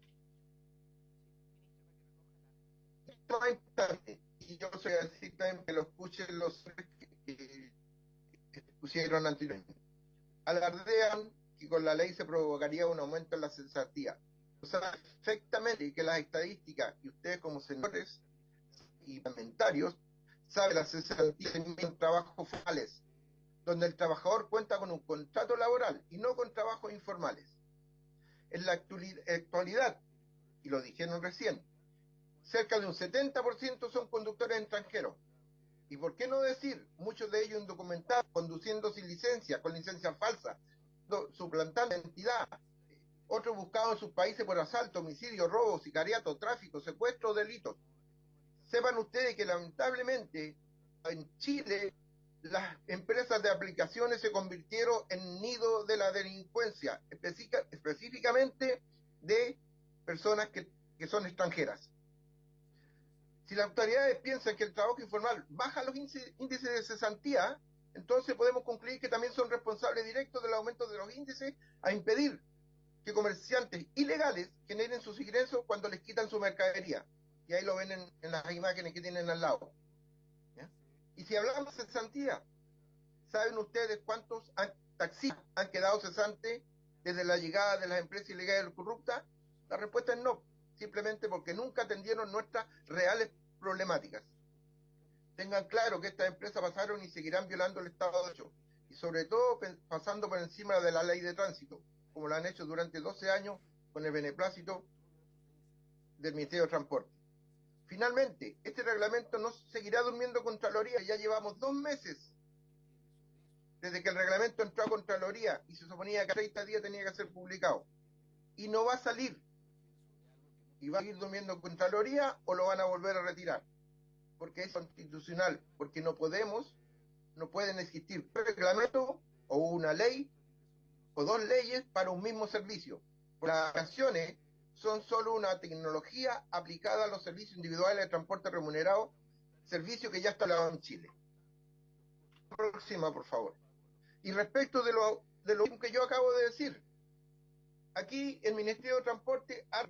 Esto es importante, y yo soy así también que lo escuchen los que pusieron anteriormente. Alardean que con la ley se provocaría un aumento en la cesantía. O sea, perfectamente que las estadísticas, y ustedes como senadores y parlamentarios, saben las cesantías en trabajos formales, donde el trabajador cuenta con un contrato laboral y no con trabajos informales. En la actualidad, y lo dijeron recién, cerca de un 70% son conductores extranjeros. ¿Y por qué no decir, muchos de ellos indocumentados, conduciendo sin licencia, con licencia falsa, suplantando identidad, otros buscados en sus países por asalto, homicidio, robo, sicariato, tráfico, secuestro, delitos? Sepan ustedes que lamentablemente en Chile las empresas de aplicaciones se convirtieron en nido de la delincuencia, específicamente de personas que son extranjeras. Si las autoridades piensan que el trabajo informal baja los índices de cesantía, entonces podemos concluir que también son responsables directos del aumento de los índices a impedir que comerciantes ilegales generen sus ingresos cuando les quitan su mercadería. Y ahí lo ven en las imágenes que tienen al lado. ¿Ya? Y si hablamos de cesantía, ¿saben ustedes cuántos taxistas han quedado cesantes desde la llegada de las empresas ilegales corruptas? La respuesta es no, simplemente porque nunca atendieron nuestras reales problemáticas. Tengan claro que estas empresas pasaron y seguirán violando el Estado de Derecho, y sobre todo pasando por encima de la ley de tránsito, como lo han hecho durante 12 años con el beneplácito del Ministerio de Transporte. Finalmente, este reglamento no seguirá durmiendo Contraloría. Ya llevamos 2 meses desde que el reglamento entró a Contraloría y se suponía que a 30 días tenía que ser publicado. Y no va a salir. Y va a seguir durmiendo Contraloría o lo van a volver a retirar. Porque es constitucional. Porque no pueden existir un reglamento o una ley o 2 leyes para un mismo servicio. Las aplicaciones son solo una tecnología aplicada a los servicios individuales de transporte remunerado, servicio que ya está hablado en Chile. Próxima, por favor. Y respecto de lo que yo acabo de decir, aquí el Ministerio de Transporte ha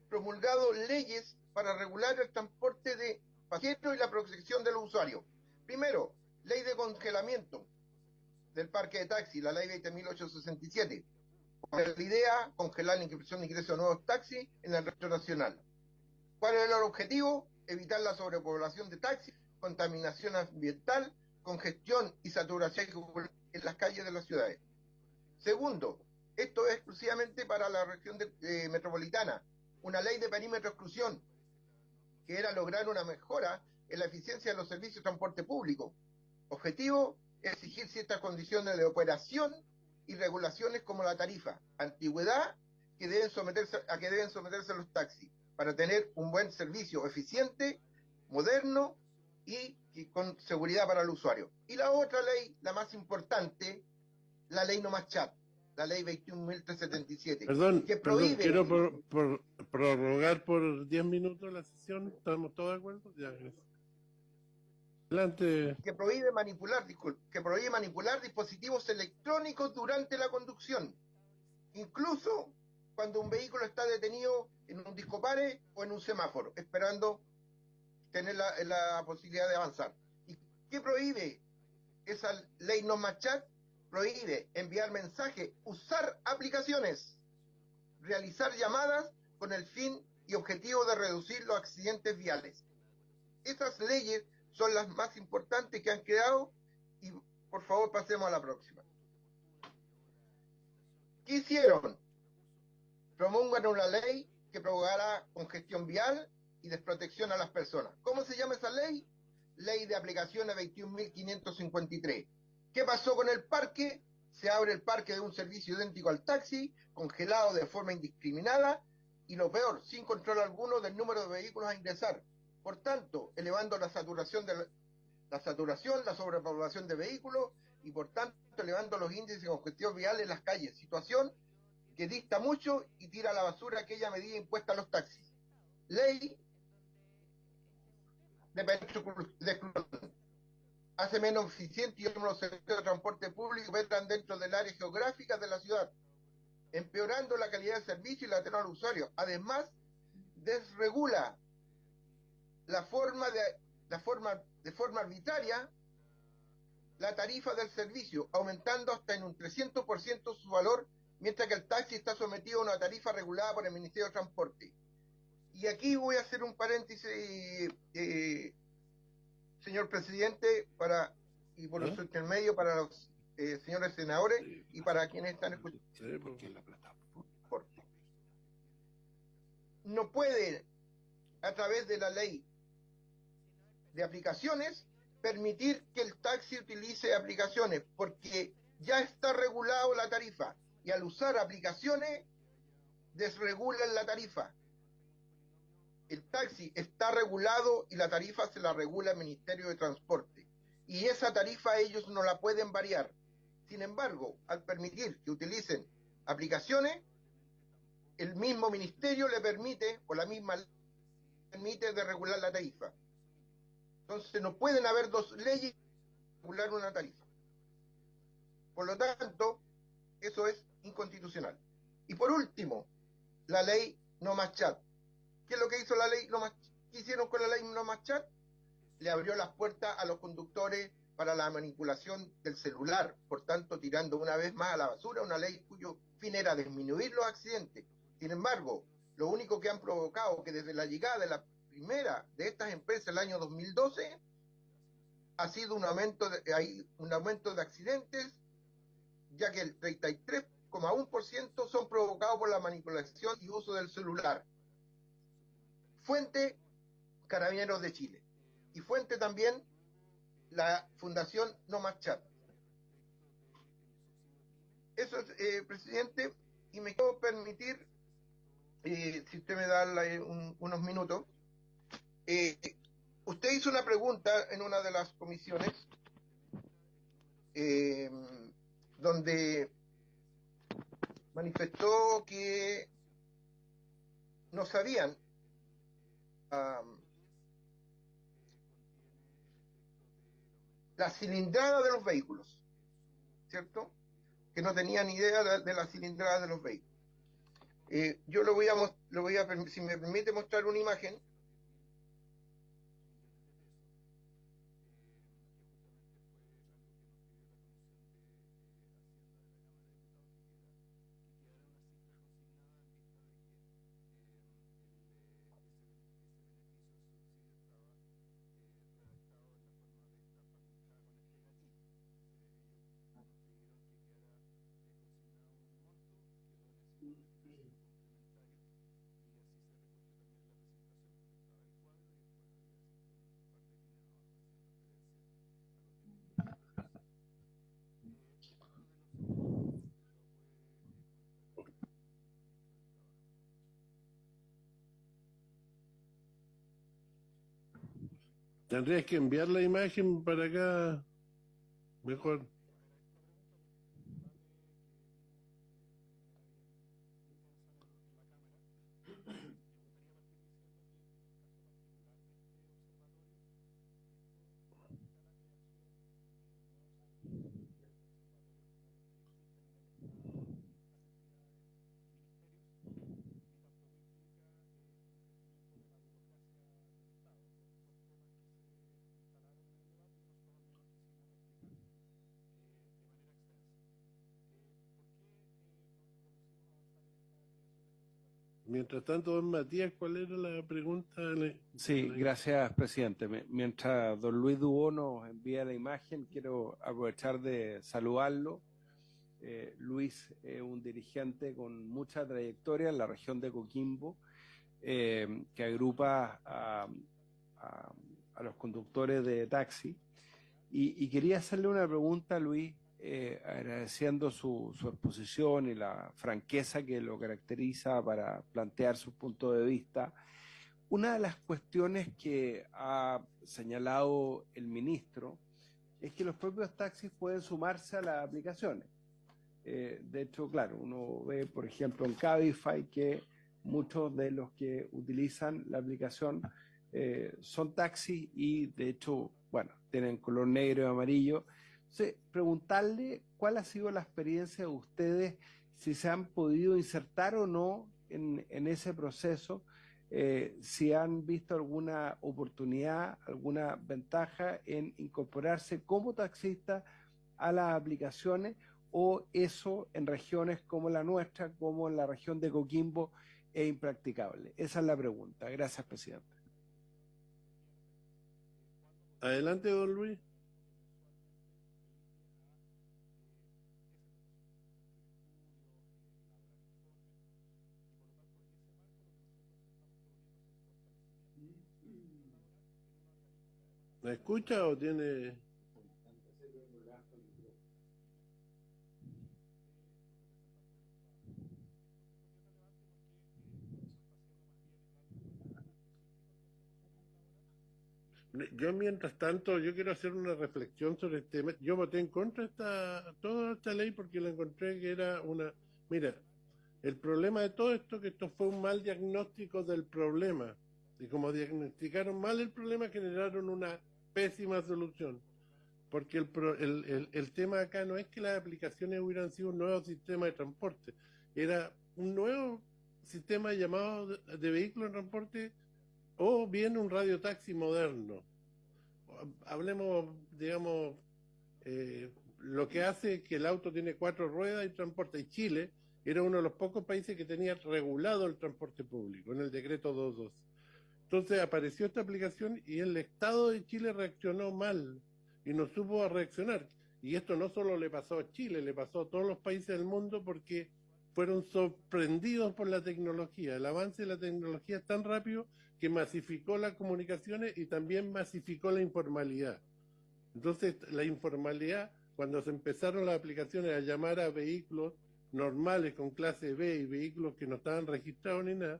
promulgado leyes para regular el transporte de pasajeros y la protección de los usuarios. Primero, ley de congelamiento del parque de taxi, la ley 20.867. La idea, congelar la inscripción de ingreso de nuevos taxis en el resto nacional. ¿Cuál es el objetivo? Evitar la sobrepoblación de taxis, contaminación ambiental, congestión y saturación en las calles de las ciudades. Segundo, esto es exclusivamente para la región metropolitana, una ley de perímetro exclusión, que era lograr una mejora en la eficiencia de los servicios de transporte público. Objetivo, exigir ciertas condiciones de operación y regulaciones como la tarifa, antigüedad a que deben someterse los taxis para tener un buen servicio eficiente, moderno y con seguridad para el usuario. Y la otra ley, la más importante, la ley No Más Chat, la ley 21.377, que prohíbe... quiero prorrogar por 10 minutos la sesión. ¿Estamos todos de acuerdo? Ya, gracias. Adelante. Que prohíbe manipular dispositivos electrónicos durante la conducción, incluso cuando un vehículo está detenido en un discopare o en un semáforo, esperando tener la posibilidad de avanzar. ¿Y qué prohíbe esa ley No Más Chat? Prohíbe enviar mensajes, usar aplicaciones, realizar llamadas con el fin y objetivo de reducir los accidentes viales. Esas leyes son las más importantes que han quedado y por favor pasemos a la próxima. ¿Qué hicieron? Promulgan una ley que provocará congestión vial y desprotección a las personas. ¿Cómo se llama esa ley? Ley de aplicaciones 21.553. ¿Qué pasó con el parque? Se abre el parque de un servicio idéntico al taxi, congelado de forma indiscriminada y lo peor, sin control alguno del número de vehículos a ingresar. Por tanto, elevando la sobrepoblación, la sobrepoblación de vehículos y por tanto elevando los índices de congestión vial en las calles. Situación que dista mucho y tira a la basura aquella medida impuesta a los taxis. Ley de exclusión. Hace menos eficiente y los servicios de transporte público operan dentro del área geográfica de la ciudad, empeorando la calidad del servicio y la atención al usuario. Además, desregula de forma arbitraria la tarifa del servicio, aumentando hasta en un 300% su valor, mientras que el taxi está sometido a una tarifa regulada por el Ministerio de Transporte. Y aquí voy a hacer un paréntesis, señor presidente, y por su intermedio para los señores senadores y para quienes están escuchando. No puede, a través de la ley de aplicaciones, permitir que el taxi utilice aplicaciones, porque ya está regulado la tarifa, y al usar aplicaciones, desregulan la tarifa. El taxi está regulado y la tarifa se la regula el Ministerio de Transporte, y esa tarifa ellos no la pueden variar. Sin embargo, al permitir que utilicen aplicaciones, el mismo ministerio le permite, o la misma ley permite, de regular la tarifa. Entonces no pueden haber dos leyes para regular una tarifa. Por lo tanto, eso es inconstitucional. Y por último, la ley No Más Chat. ¿Qué es lo que hizo la ley No Más? ¿Qué hicieron con la ley No Más Chat? Le abrió las puertas a los conductores para la manipulación del celular, por tanto tirando una vez más a la basura una ley cuyo fin era disminuir los accidentes. Sin embargo, lo único que han provocado que desde la llegada de la primera de estas empresas el año 2012 ha sido un aumento de accidentes, ya que el 33,1% son provocados por la manipulación y uso del celular. Fuente, Carabineros de Chile. Y fuente también, la Fundación No Más Chat. Eso es, presidente, y me quiero permitir, si usted me da unos minutos, usted hizo una pregunta en una de las comisiones, donde manifestó que no sabían la cilindrada de los vehículos, ¿cierto? Que no tenían idea de la cilindrada de los vehículos. Yo si me permite mostrar una imagen. Tendrías que enviar la imagen para acá, mejor. Mientras tanto, don Matías, ¿cuál era la pregunta? Sí, gracias, presidente. Mientras don Luis Dubó nos envía la imagen, quiero aprovechar de saludarlo. Luis es un dirigente con mucha trayectoria en la región de Coquimbo, que agrupa a los conductores de taxi. Y quería hacerle una pregunta a Luis, agradeciendo su exposición y la franqueza que lo caracteriza para plantear su punto de vista. Una de las cuestiones que ha señalado el ministro es que los propios taxis pueden sumarse a las aplicaciones. De hecho, claro, uno ve, por ejemplo, en Cabify que muchos de los que utilizan la aplicación son taxis y, de hecho, bueno, tienen color negro y amarillo. Entonces, preguntarle cuál ha sido la experiencia de ustedes, si se han podido insertar o no en ese proceso, si han visto alguna oportunidad, alguna ventaja en incorporarse como taxista a las aplicaciones, o eso en regiones como la nuestra, como en la región de Coquimbo, es impracticable. Esa es la pregunta. Gracias, presidente. Adelante, don Luis. ¿Me escucha o tiene...? Yo, mientras tanto, yo quiero hacer una reflexión sobre este tema. Yo voté en contra de toda esta ley porque la encontré que era una... Mira, el problema de todo esto es que esto fue un mal diagnóstico del problema. Y como diagnosticaron mal el problema, generaron una pésima solución. Porque el tema acá no es que las aplicaciones hubieran sido un nuevo sistema de transporte. Era un nuevo sistema llamado de vehículo de transporte, o bien un radiotaxi moderno. Hablemos, digamos, lo que hace que el auto tiene 4 ruedas y transporta. Y Chile era uno de los pocos países que tenía regulado el transporte público en el decreto 22. Entonces apareció esta aplicación y el Estado de Chile reaccionó mal y no supo reaccionar. Y esto no solo le pasó a Chile, le pasó a todos los países del mundo porque fueron sorprendidos por la tecnología. El avance de la tecnología es tan rápido que masificó las comunicaciones y también masificó la informalidad. Entonces, la informalidad, cuando se empezaron las aplicaciones a llamar a vehículos normales con clase B y vehículos que no estaban registrados ni nada,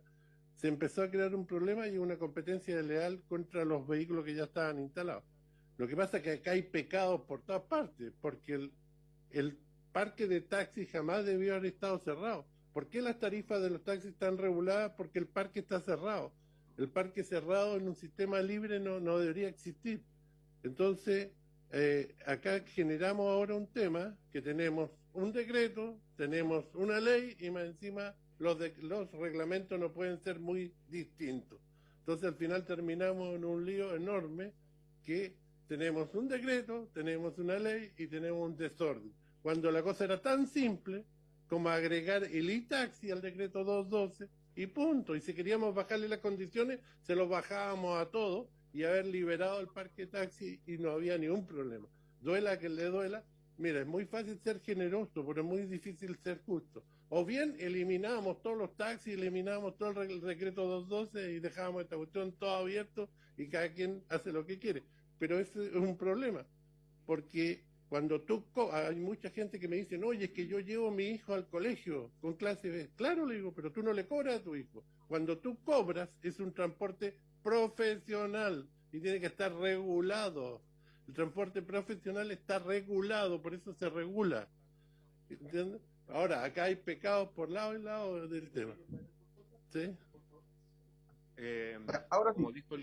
se empezó a crear un problema y una competencia desleal contra los vehículos que ya estaban instalados. Lo que pasa es que acá hay pecados por todas partes, porque el parque de taxis jamás debió haber estado cerrado. ¿Por qué las tarifas de los taxis están reguladas? Porque el parque está cerrado. El parque cerrado en un sistema libre no debería existir. Entonces, acá generamos ahora un tema que tenemos un decreto, tenemos una ley y más encima los reglamentos no pueden ser muy distintos. Entonces al final terminamos en un lío enorme que tenemos un decreto, tenemos una ley y tenemos un desorden. Cuando la cosa era tan simple como agregar el e-taxi al decreto 212 y punto. Y si queríamos bajarle las condiciones, se los bajábamos a todos y haber liberado el parque taxi y no había ningún problema. Duela que le duela. Mira, es muy fácil ser generoso, pero es muy difícil ser justo. O bien eliminábamos todos los taxis, eliminábamos todo el decreto 212 y dejábamos esta cuestión todo abierto y cada quien hace lo que quiere. Pero ese es un problema, porque cuando hay mucha gente que me dice, oye, es que yo llevo a mi hijo al colegio con clase B. Claro, le digo, pero tú no le cobras a tu hijo. Cuando tú cobras es un transporte profesional y tiene que estar regulado. El transporte profesional está regulado, por eso se regula. ¿Entiendes? Ahora, acá hay pecados por lado y lado del tema. ¿Sí? Ahora como dijo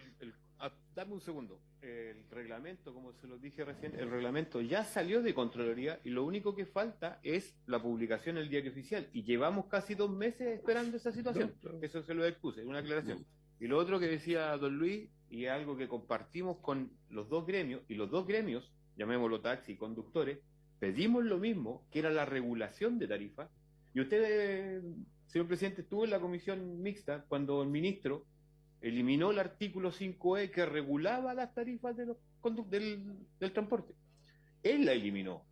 dame un segundo. El reglamento, como se lo dije recién, el reglamento ya salió de Contraloría y lo único que falta es la publicación en el Diario Oficial. Y llevamos casi 2 meses esperando esa situación. Eso se lo expuse, una aclaración. Y lo otro que decía don Luis, y es algo que compartimos con los dos gremios, y los dos gremios, llamémoslo taxi y conductores, pedimos lo mismo, que era la regulación de tarifas. Y usted, señor presidente, estuvo en la comisión mixta cuando el ministro eliminó el artículo 5E que regulaba las tarifas de del transporte. Él la eliminó,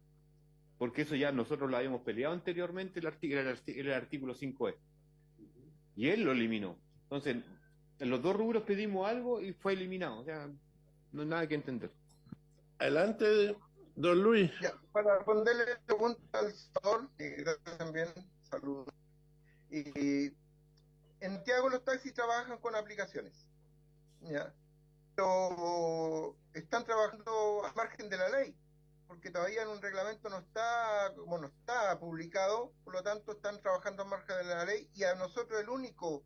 porque eso ya nosotros lo habíamos peleado anteriormente, era el artículo 5E. Y él lo eliminó. Entonces, en los dos rubros pedimos algo y fue eliminado. O sea, no hay nada que entender. Adelante, don Luis. Ya, para responderle la pregunta al senador, y gracias también, saludos. Y en Santiago los taxis trabajan con aplicaciones, ¿ya? Pero están trabajando al margen de la ley, porque todavía en un reglamento no está, como no está publicado, por lo tanto están trabajando al margen de la ley, y a nosotros el único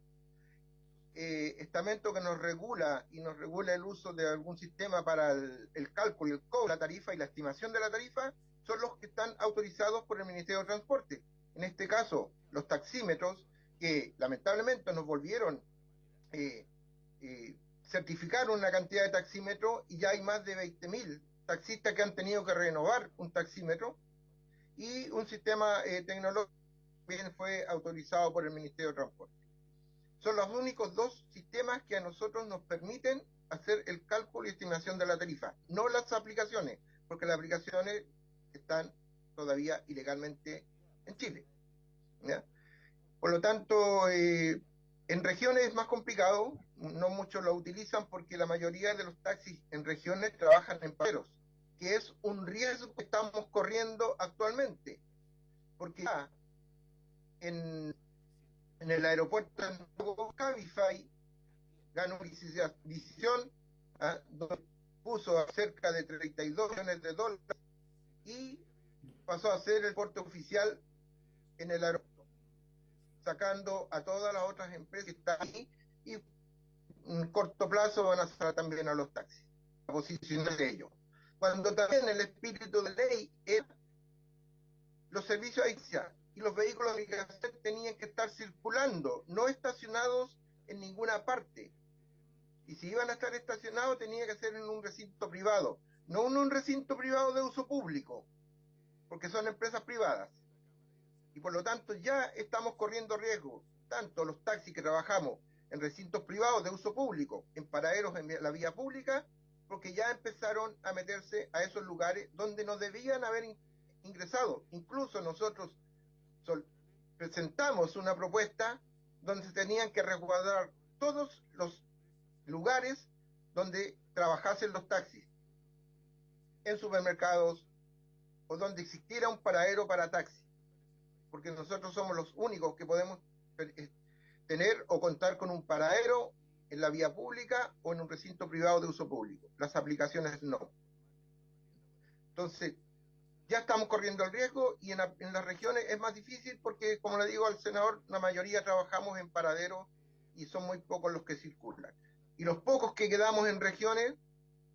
estamento que nos regula y nos regula el uso de algún sistema para el cálculo, el cobro, la tarifa y la estimación de la tarifa, son los que están autorizados por el Ministerio de Transporte. En este caso, los taxímetros, que lamentablemente nos volvieron certificaron una cantidad de taxímetros, y ya hay más de 20.000 taxistas que han tenido que renovar un taxímetro, y un sistema tecnológico también fue autorizado por el Ministerio de Transporte. Son los únicos dos sistemas que a nosotros nos permiten hacer el cálculo y estimación de la tarifa, no las aplicaciones, porque las aplicaciones están todavía ilegalmente en Chile, ¿ya? Por lo tanto, en regiones es más complicado, no muchos lo utilizan porque la mayoría de los taxis en regiones trabajan en pasajeros, que es un riesgo que estamos corriendo actualmente, porque ya en el aeropuerto de Cabify ganó una licitación, donde puso cerca de 32 millones de dólares y pasó a ser el porte oficial en el aeropuerto, sacando a todas las otras empresas que están ahí, y en corto plazo van a sacar también a los taxis, a posicionar de ellos. Cuando también el espíritu de ley era los servicios y los vehículos de obligación tenían que estar circulando, no estacionados en ninguna parte. Y si iban a estar estacionados, tenía que ser en un recinto privado, no en un recinto privado de uso público, porque son empresas privadas. Y por lo tanto ya estamos corriendo riesgo, tanto los taxis que trabajamos en recintos privados de uso público, en paraderos en la vía pública, porque ya empezaron a meterse a esos lugares donde no debían haber ingresado. Incluso nosotros presentamos una propuesta donde se tenían que resguardar todos los lugares donde trabajasen los taxis, en supermercados o donde existiera un paradero para taxi, porque nosotros somos los únicos que podemos tener o contar con un paradero en la vía pública o en un recinto privado de uso público. Las aplicaciones no. Entonces, ya estamos corriendo el riesgo, y en las regiones es más difícil porque, como le digo al senador, la mayoría trabajamos en paraderos y son muy pocos los que circulan. Y los pocos que quedamos en regiones,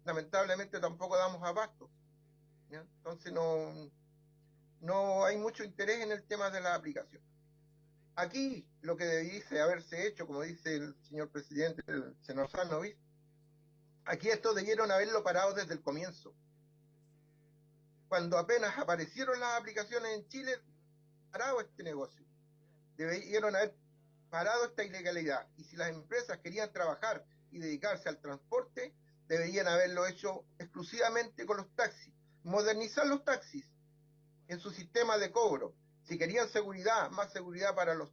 lamentablemente tampoco damos abasto, ¿ya? Entonces no hay mucho interés en el tema de la aplicación. Aquí lo que debiese haberse hecho, como dice el señor presidente, el senador Sanovis, aquí esto debieron haberlo parado desde el comienzo. Cuando apenas aparecieron las aplicaciones en Chile, parado este negocio. Debieron haber parado esta ilegalidad. Y si las empresas querían trabajar y dedicarse al transporte, deberían haberlo hecho exclusivamente con los taxis. Modernizar los taxis en su sistema de cobro. Si querían seguridad, más seguridad para los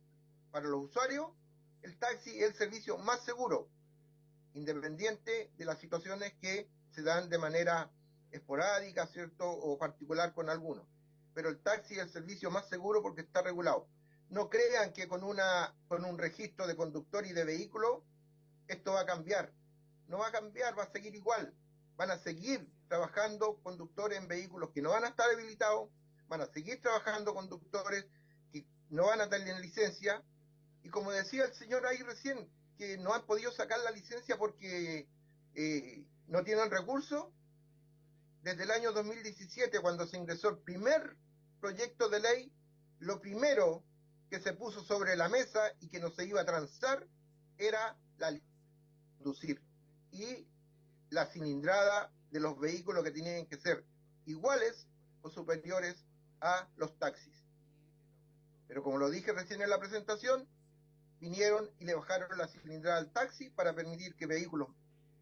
usuarios, el taxi es el servicio más seguro, independiente de las situaciones que se dan de manera esporádica, ¿cierto?, o particular con algunos. Pero el taxi es el servicio más seguro porque está regulado. No crean que con un registro de conductor y de vehículo esto va a cambiar. No va a cambiar, va a seguir igual. Van a seguir trabajando conductores en vehículos que no van a estar habilitados, van a seguir trabajando conductores que no van a tener licencia, y como decía el señor ahí recién, que no han podido sacar la licencia porque no tienen recursos. Desde el año 2017, cuando se ingresó el primer proyecto de ley, lo primero que se puso sobre la mesa y que no se iba a transar era la licencia de conducir y la cilindrada de los vehículos, que tenían que ser iguales o superiores a los taxis. Pero como lo dije recién en la presentación, vinieron y le bajaron la cilindrada al taxi para permitir que vehículos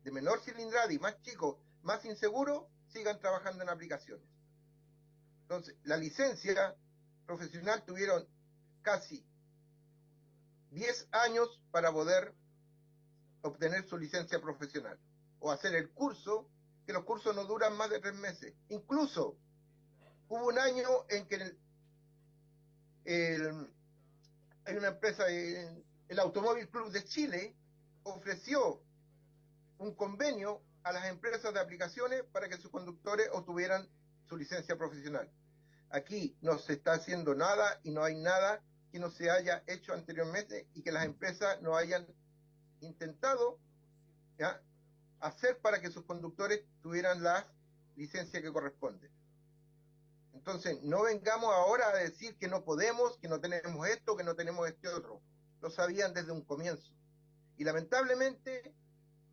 de menor cilindrada y más chicos, más inseguros, sigan trabajando en aplicaciones. Entonces, la licencia profesional tuvieron casi 10 años para poder obtener su licencia profesional o hacer el curso, que los cursos no duran más de 3 meses. Incluso hubo un año en que hay una empresa, el Automóvil Club de Chile, ofreció un convenio a las empresas de aplicaciones para que sus conductores obtuvieran su licencia profesional. Aquí no se está haciendo nada y no hay nada que no se haya hecho anteriormente y que las empresas no hayan intentado, ¿ya?, hacer para que sus conductores tuvieran las licencias que corresponden. Entonces, no vengamos ahora a decir que no podemos, que no tenemos esto, que no tenemos este otro. Lo sabían desde un comienzo. Y lamentablemente,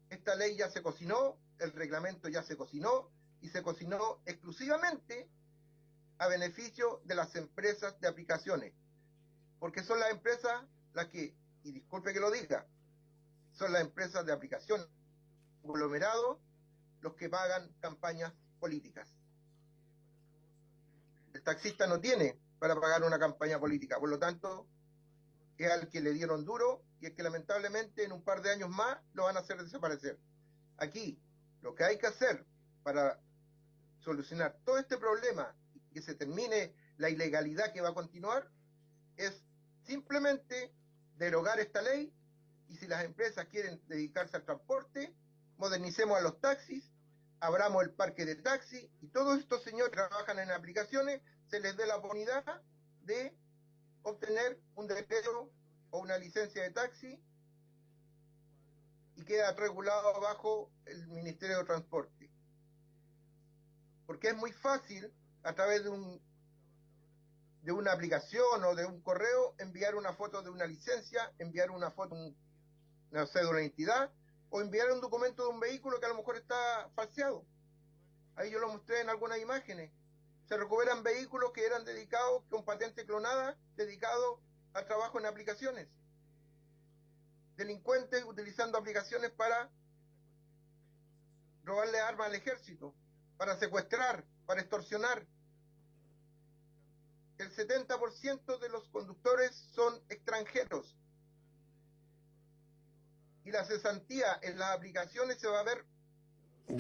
esta ley ya se cocinó, el reglamento ya se cocinó, y se cocinó exclusivamente a beneficio de las empresas de aplicaciones. Porque son las empresas las que, y disculpe que lo diga, son las empresas de aplicación conglomerados los que pagan campañas políticas. El taxista no tiene para pagar una campaña política, por lo tanto, es al que le dieron duro y es que lamentablemente en un par de años más lo van a hacer desaparecer. Aquí, lo que hay que hacer para solucionar todo este problema y que se termine la ilegalidad que va a continuar es simplemente derogar esta ley, y si las empresas quieren dedicarse al transporte, modernicemos a los taxis, abramos el parque de taxi, y todos estos señores que trabajan en aplicaciones se les dé la oportunidad de obtener un decreto o una licencia de taxi y queda regulado bajo el Ministerio de Transporte. Porque es muy fácil, a través de una aplicación o de un correo, enviar una foto de una licencia, enviar una foto, una cédula de identidad, o enviar un documento de un vehículo que a lo mejor está falseado. Ahí yo lo mostré en algunas imágenes. Se recuperan vehículos que eran dedicados, con patente clonada, dedicados al trabajo en aplicaciones. Delincuentes utilizando aplicaciones para robarle armas al ejército, para secuestrar, para extorsionar. El 70% de los conductores son extranjeros. Y la cesantía en las aplicaciones se va a ver que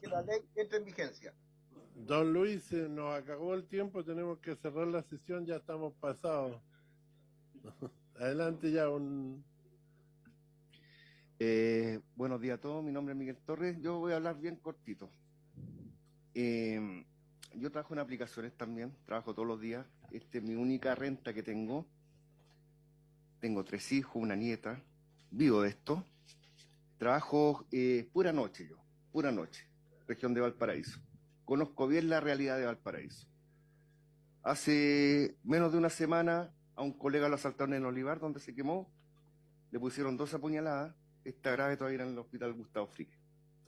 la ley entra en vigencia. Don Luis, se nos acabó el tiempo, tenemos que cerrar la sesión, ya estamos pasados. Adelante ya. Buenos días a todos, mi nombre es Miguel Torres, yo voy a hablar bien cortito. Yo trabajo en aplicaciones también, trabajo todos los días, esta es mi única renta que tengo 3 hijos, una nieta, vivo de esto, trabajo pura noche, región de Valparaíso. Conozco bien la realidad de Valparaíso. Hace menos de una semana a un colega lo asaltaron en el Olivar, donde se quemó, le pusieron 2 apuñaladas, está grave todavía en el hospital Gustavo Fricke,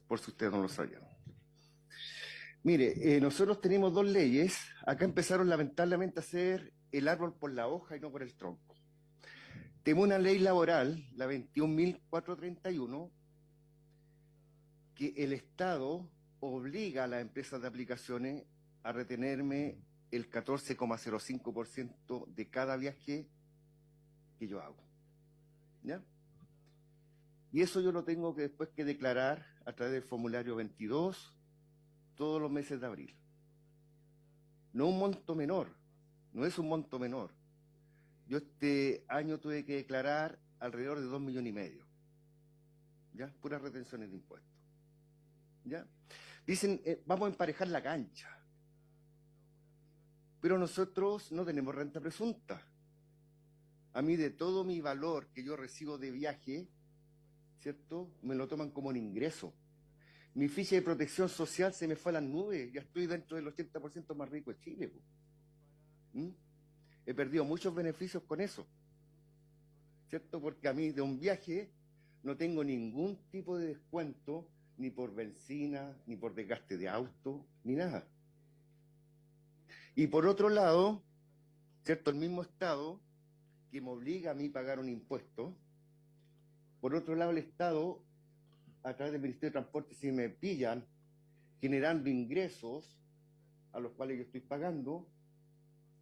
por si ustedes no lo sabían. Mire, nosotros tenemos 2 leyes, acá empezaron lamentablemente a hacer el árbol por la hoja y no por el tronco. Tenemos una ley laboral, la 21.431, que el Estado obliga a las empresas de aplicaciones a retenerme el 14,05% de cada viaje que yo hago. ¿Ya? Y eso yo lo tengo que después que declarar a través del formulario 22 todos los meses de abril. No un monto menor, no es un monto menor. Yo este año tuve que declarar alrededor de 2,5 millones. ¿Ya? Puras retenciones de impuestos. ¿Ya? Dicen, vamos a emparejar la cancha. Pero nosotros no tenemos renta presunta. A mí de todo mi valor que yo recibo de viaje, ¿cierto?, me lo toman como un ingreso. Mi ficha de protección social se me fue a las nubes. Ya estoy dentro del 80% más rico de Chile. He perdido muchos beneficios con eso, ¿cierto? Porque a mí de un viaje no tengo ningún tipo de descuento, ni por benzina, ni por desgaste de auto, ni nada. Y por otro lado, ¿cierto?, el mismo Estado que me obliga a mí a pagar un impuesto, por otro lado el Estado, a través del Ministerio de Transporte, si me pillan generando ingresos a los cuales yo estoy pagando,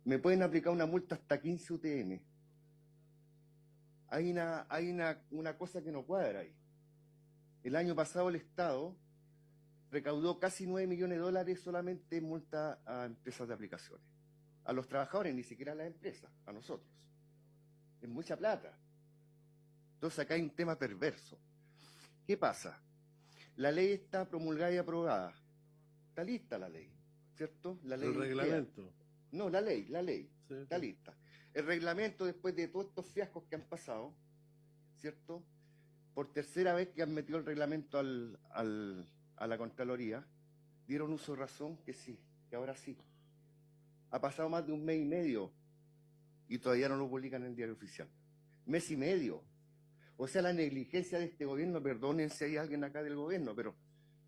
me pueden aplicar una multa hasta 15 UTM. Hay una cosa que no cuadra ahí. El año pasado el Estado recaudó casi 9 millones de dólares solamente en multa a empresas de aplicaciones. A los trabajadores, ni siquiera a las empresas, a nosotros. Es mucha plata. Entonces acá hay un tema perverso. ¿Qué pasa? La ley está promulgada y aprobada. Está lista la ley. ¿cierto? La ley El queda. reglamento. No, la ley, Sí, está lista. El reglamento, después de todos estos fiascos que han pasado, ¿cierto? Por tercera vez que han metido el reglamento a la Contraloría, dieron uso de razón que sí, que ahora sí. Ha pasado más de un mes y medio y todavía no lo publican en el diario oficial. Mes y medio. O sea, la negligencia de este gobierno, perdonen si hay alguien acá del gobierno, pero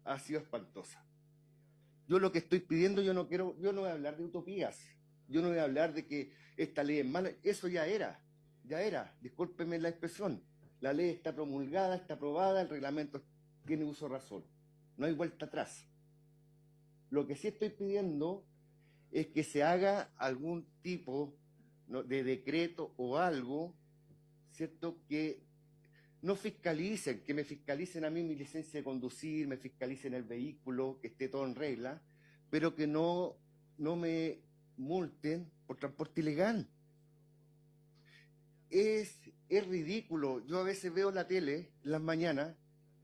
ha sido espantosa. Yo lo que estoy pidiendo, yo no voy a hablar de utopías, yo no voy a hablar de que esta ley es mala, eso ya era, discúlpenme la expresión, la ley está promulgada, está aprobada, el reglamento tiene uso de razón, no hay vuelta atrás. Lo que sí estoy pidiendo es que se haga algún tipo, ¿no?, de decreto o algo, ¿cierto?, que no fiscalicen, que me fiscalicen a mí mi licencia de conducir, me fiscalicen el vehículo, que esté todo en regla, pero que no me multen por transporte ilegal. Es ridículo. Yo a veces veo la tele en las mañanas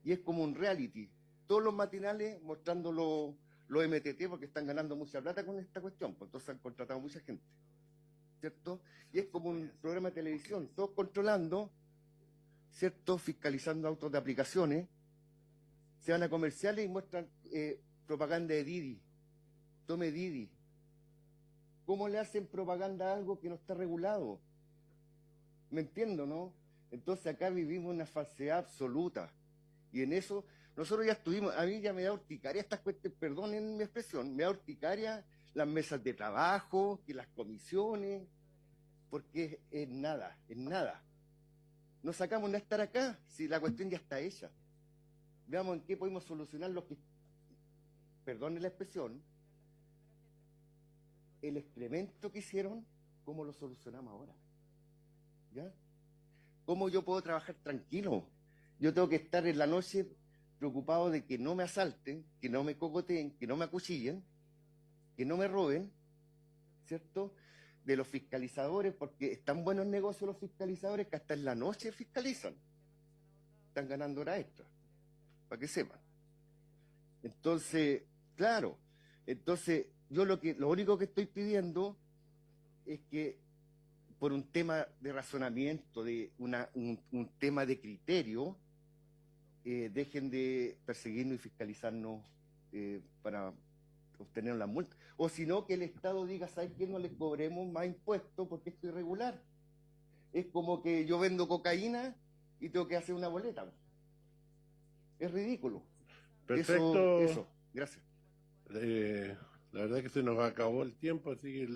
y es como un reality. Todos los matinales mostrando los MTT porque están ganando mucha plata con esta cuestión, pues entonces han contratado mucha gente, ¿cierto? Y es como un programa de televisión, todos controlando, ¿cierto? Fiscalizando autos de aplicaciones, se van a comerciales y muestran propaganda de Didi. Tome Didi. ¿Cómo le hacen propaganda a algo que no está regulado? ¿Me entiendo, no? Entonces acá vivimos una falsedad absoluta. Y en eso, nosotros ya estuvimos, a mí ya me da urticaria estas cuestiones, perdonen mi expresión, me da urticaria las mesas de trabajo, que las comisiones, porque es nada, es nada. No sacamos nada estar acá, si la cuestión ya está hecha. Veamos en qué podemos solucionar lo que, perdone la expresión, el excremento que hicieron, ¿cómo lo solucionamos ahora? ¿Ya? ¿Cómo yo puedo trabajar tranquilo? Yo tengo que estar en la noche preocupado de que no me asalten, que no me cogoteen, que no me acuchillen, que no me roben, ¿cierto? De los fiscalizadores, porque están buenos negocios los fiscalizadores que hasta en la noche fiscalizan. Están ganando horas extra, para que sepan. Entonces, claro, yo lo único que estoy pidiendo es que por un tema de razonamiento, de un tema de criterio, dejen de perseguirnos y fiscalizarnos para obtener la multa. O si no, que el Estado diga, ¿sabes qué? No les cobremos más impuestos porque esto es irregular. Es como que yo vendo cocaína y tengo que hacer una boleta. Es ridículo. Perfecto. Eso. Gracias. La verdad que se nos acabó el tiempo, así que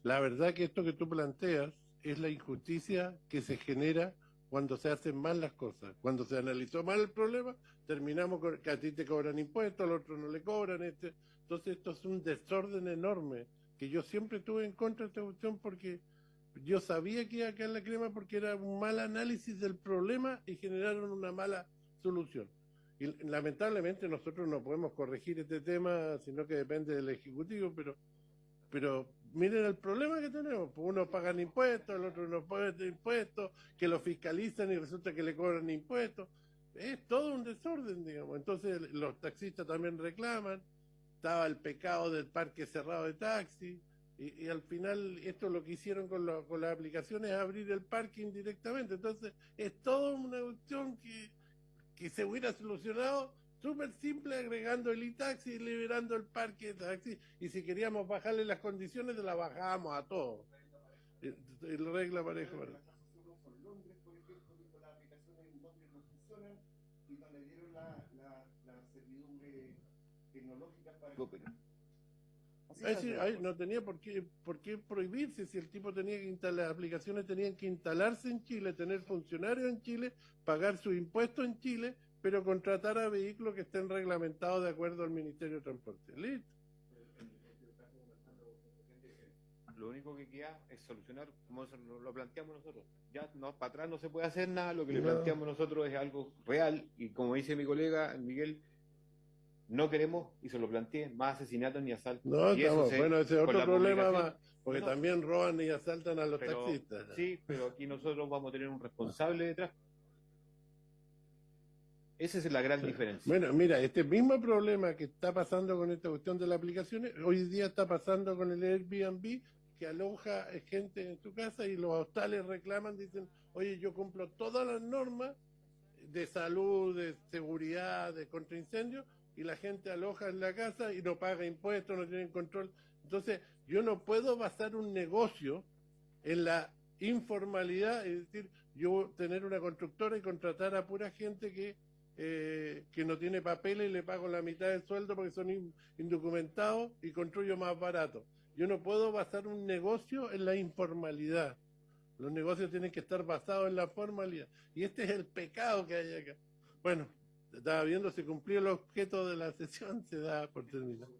la verdad que esto que tú planteas es la injusticia que se genera cuando se hacen mal las cosas. Cuando se analizó mal el problema, terminamos con que a ti te cobran impuestos, al otro no le cobran. Entonces esto es un desorden enorme, que yo siempre estuve en contra de esta cuestión porque yo sabía que iba a caer la crema porque era un mal análisis del problema y generaron una mala solución. Y lamentablemente nosotros no podemos corregir este tema, sino que depende del Ejecutivo, pero miren el problema que tenemos, pues unos pagan impuestos, el otro no paga impuestos, que lo fiscalizan y resulta que le cobran impuestos, es todo un desorden, digamos. Entonces los taxistas también reclaman, estaba el pecado del parque cerrado de taxi, y al final esto lo que hicieron con las aplicaciones es abrir el parking directamente. Entonces es toda una cuestión que se hubiera solucionado súper simple, agregando el e-taxi y liberando el parque de taxi, y si queríamos bajarle las condiciones, la bajábamos a todos. El regla pareja. No tenía por qué prohibirse si el tipo tenía que instalar, las aplicaciones tenían que instalarse en Chile, tener funcionarios en Chile, pagar sus impuestos en Chile, pero contratar a vehículos que estén reglamentados de acuerdo al Ministerio de Transporte. Listo. Lo único que queda es solucionar como lo planteamos nosotros. Ya no, para atrás no se puede hacer nada, lo que le planteamos nosotros es algo real y como dice mi colega Miguel, no queremos, y se lo planteé, más asesinatos ni asaltos. No, y estamos, bueno, ese es otro problema más, porque no, también roban y asaltan a los taxistas. Sí, pero aquí nosotros vamos a tener un responsable detrás. Esa es la gran diferencia. Bueno, mira, este mismo problema que está pasando con esta cuestión de las aplicaciones, hoy día está pasando con el Airbnb, que aloja gente en su casa y los hostales reclaman, dicen, oye, yo cumplo todas las normas de salud, de seguridad, de contraincendio, y la gente aloja en la casa y no paga impuestos, no tienen control. Entonces, yo no puedo basar un negocio en la informalidad, es decir, yo tener una constructora y contratar a pura gente que no tiene papeles y le pago la mitad del sueldo porque son indocumentados y construyo más barato. Yo no puedo basar un negocio en la informalidad. Los negocios tienen que estar basados en la formalidad. Y este es el pecado que hay acá. Bueno, estaba viendo, se cumplió el objeto de la sesión, se da por terminado.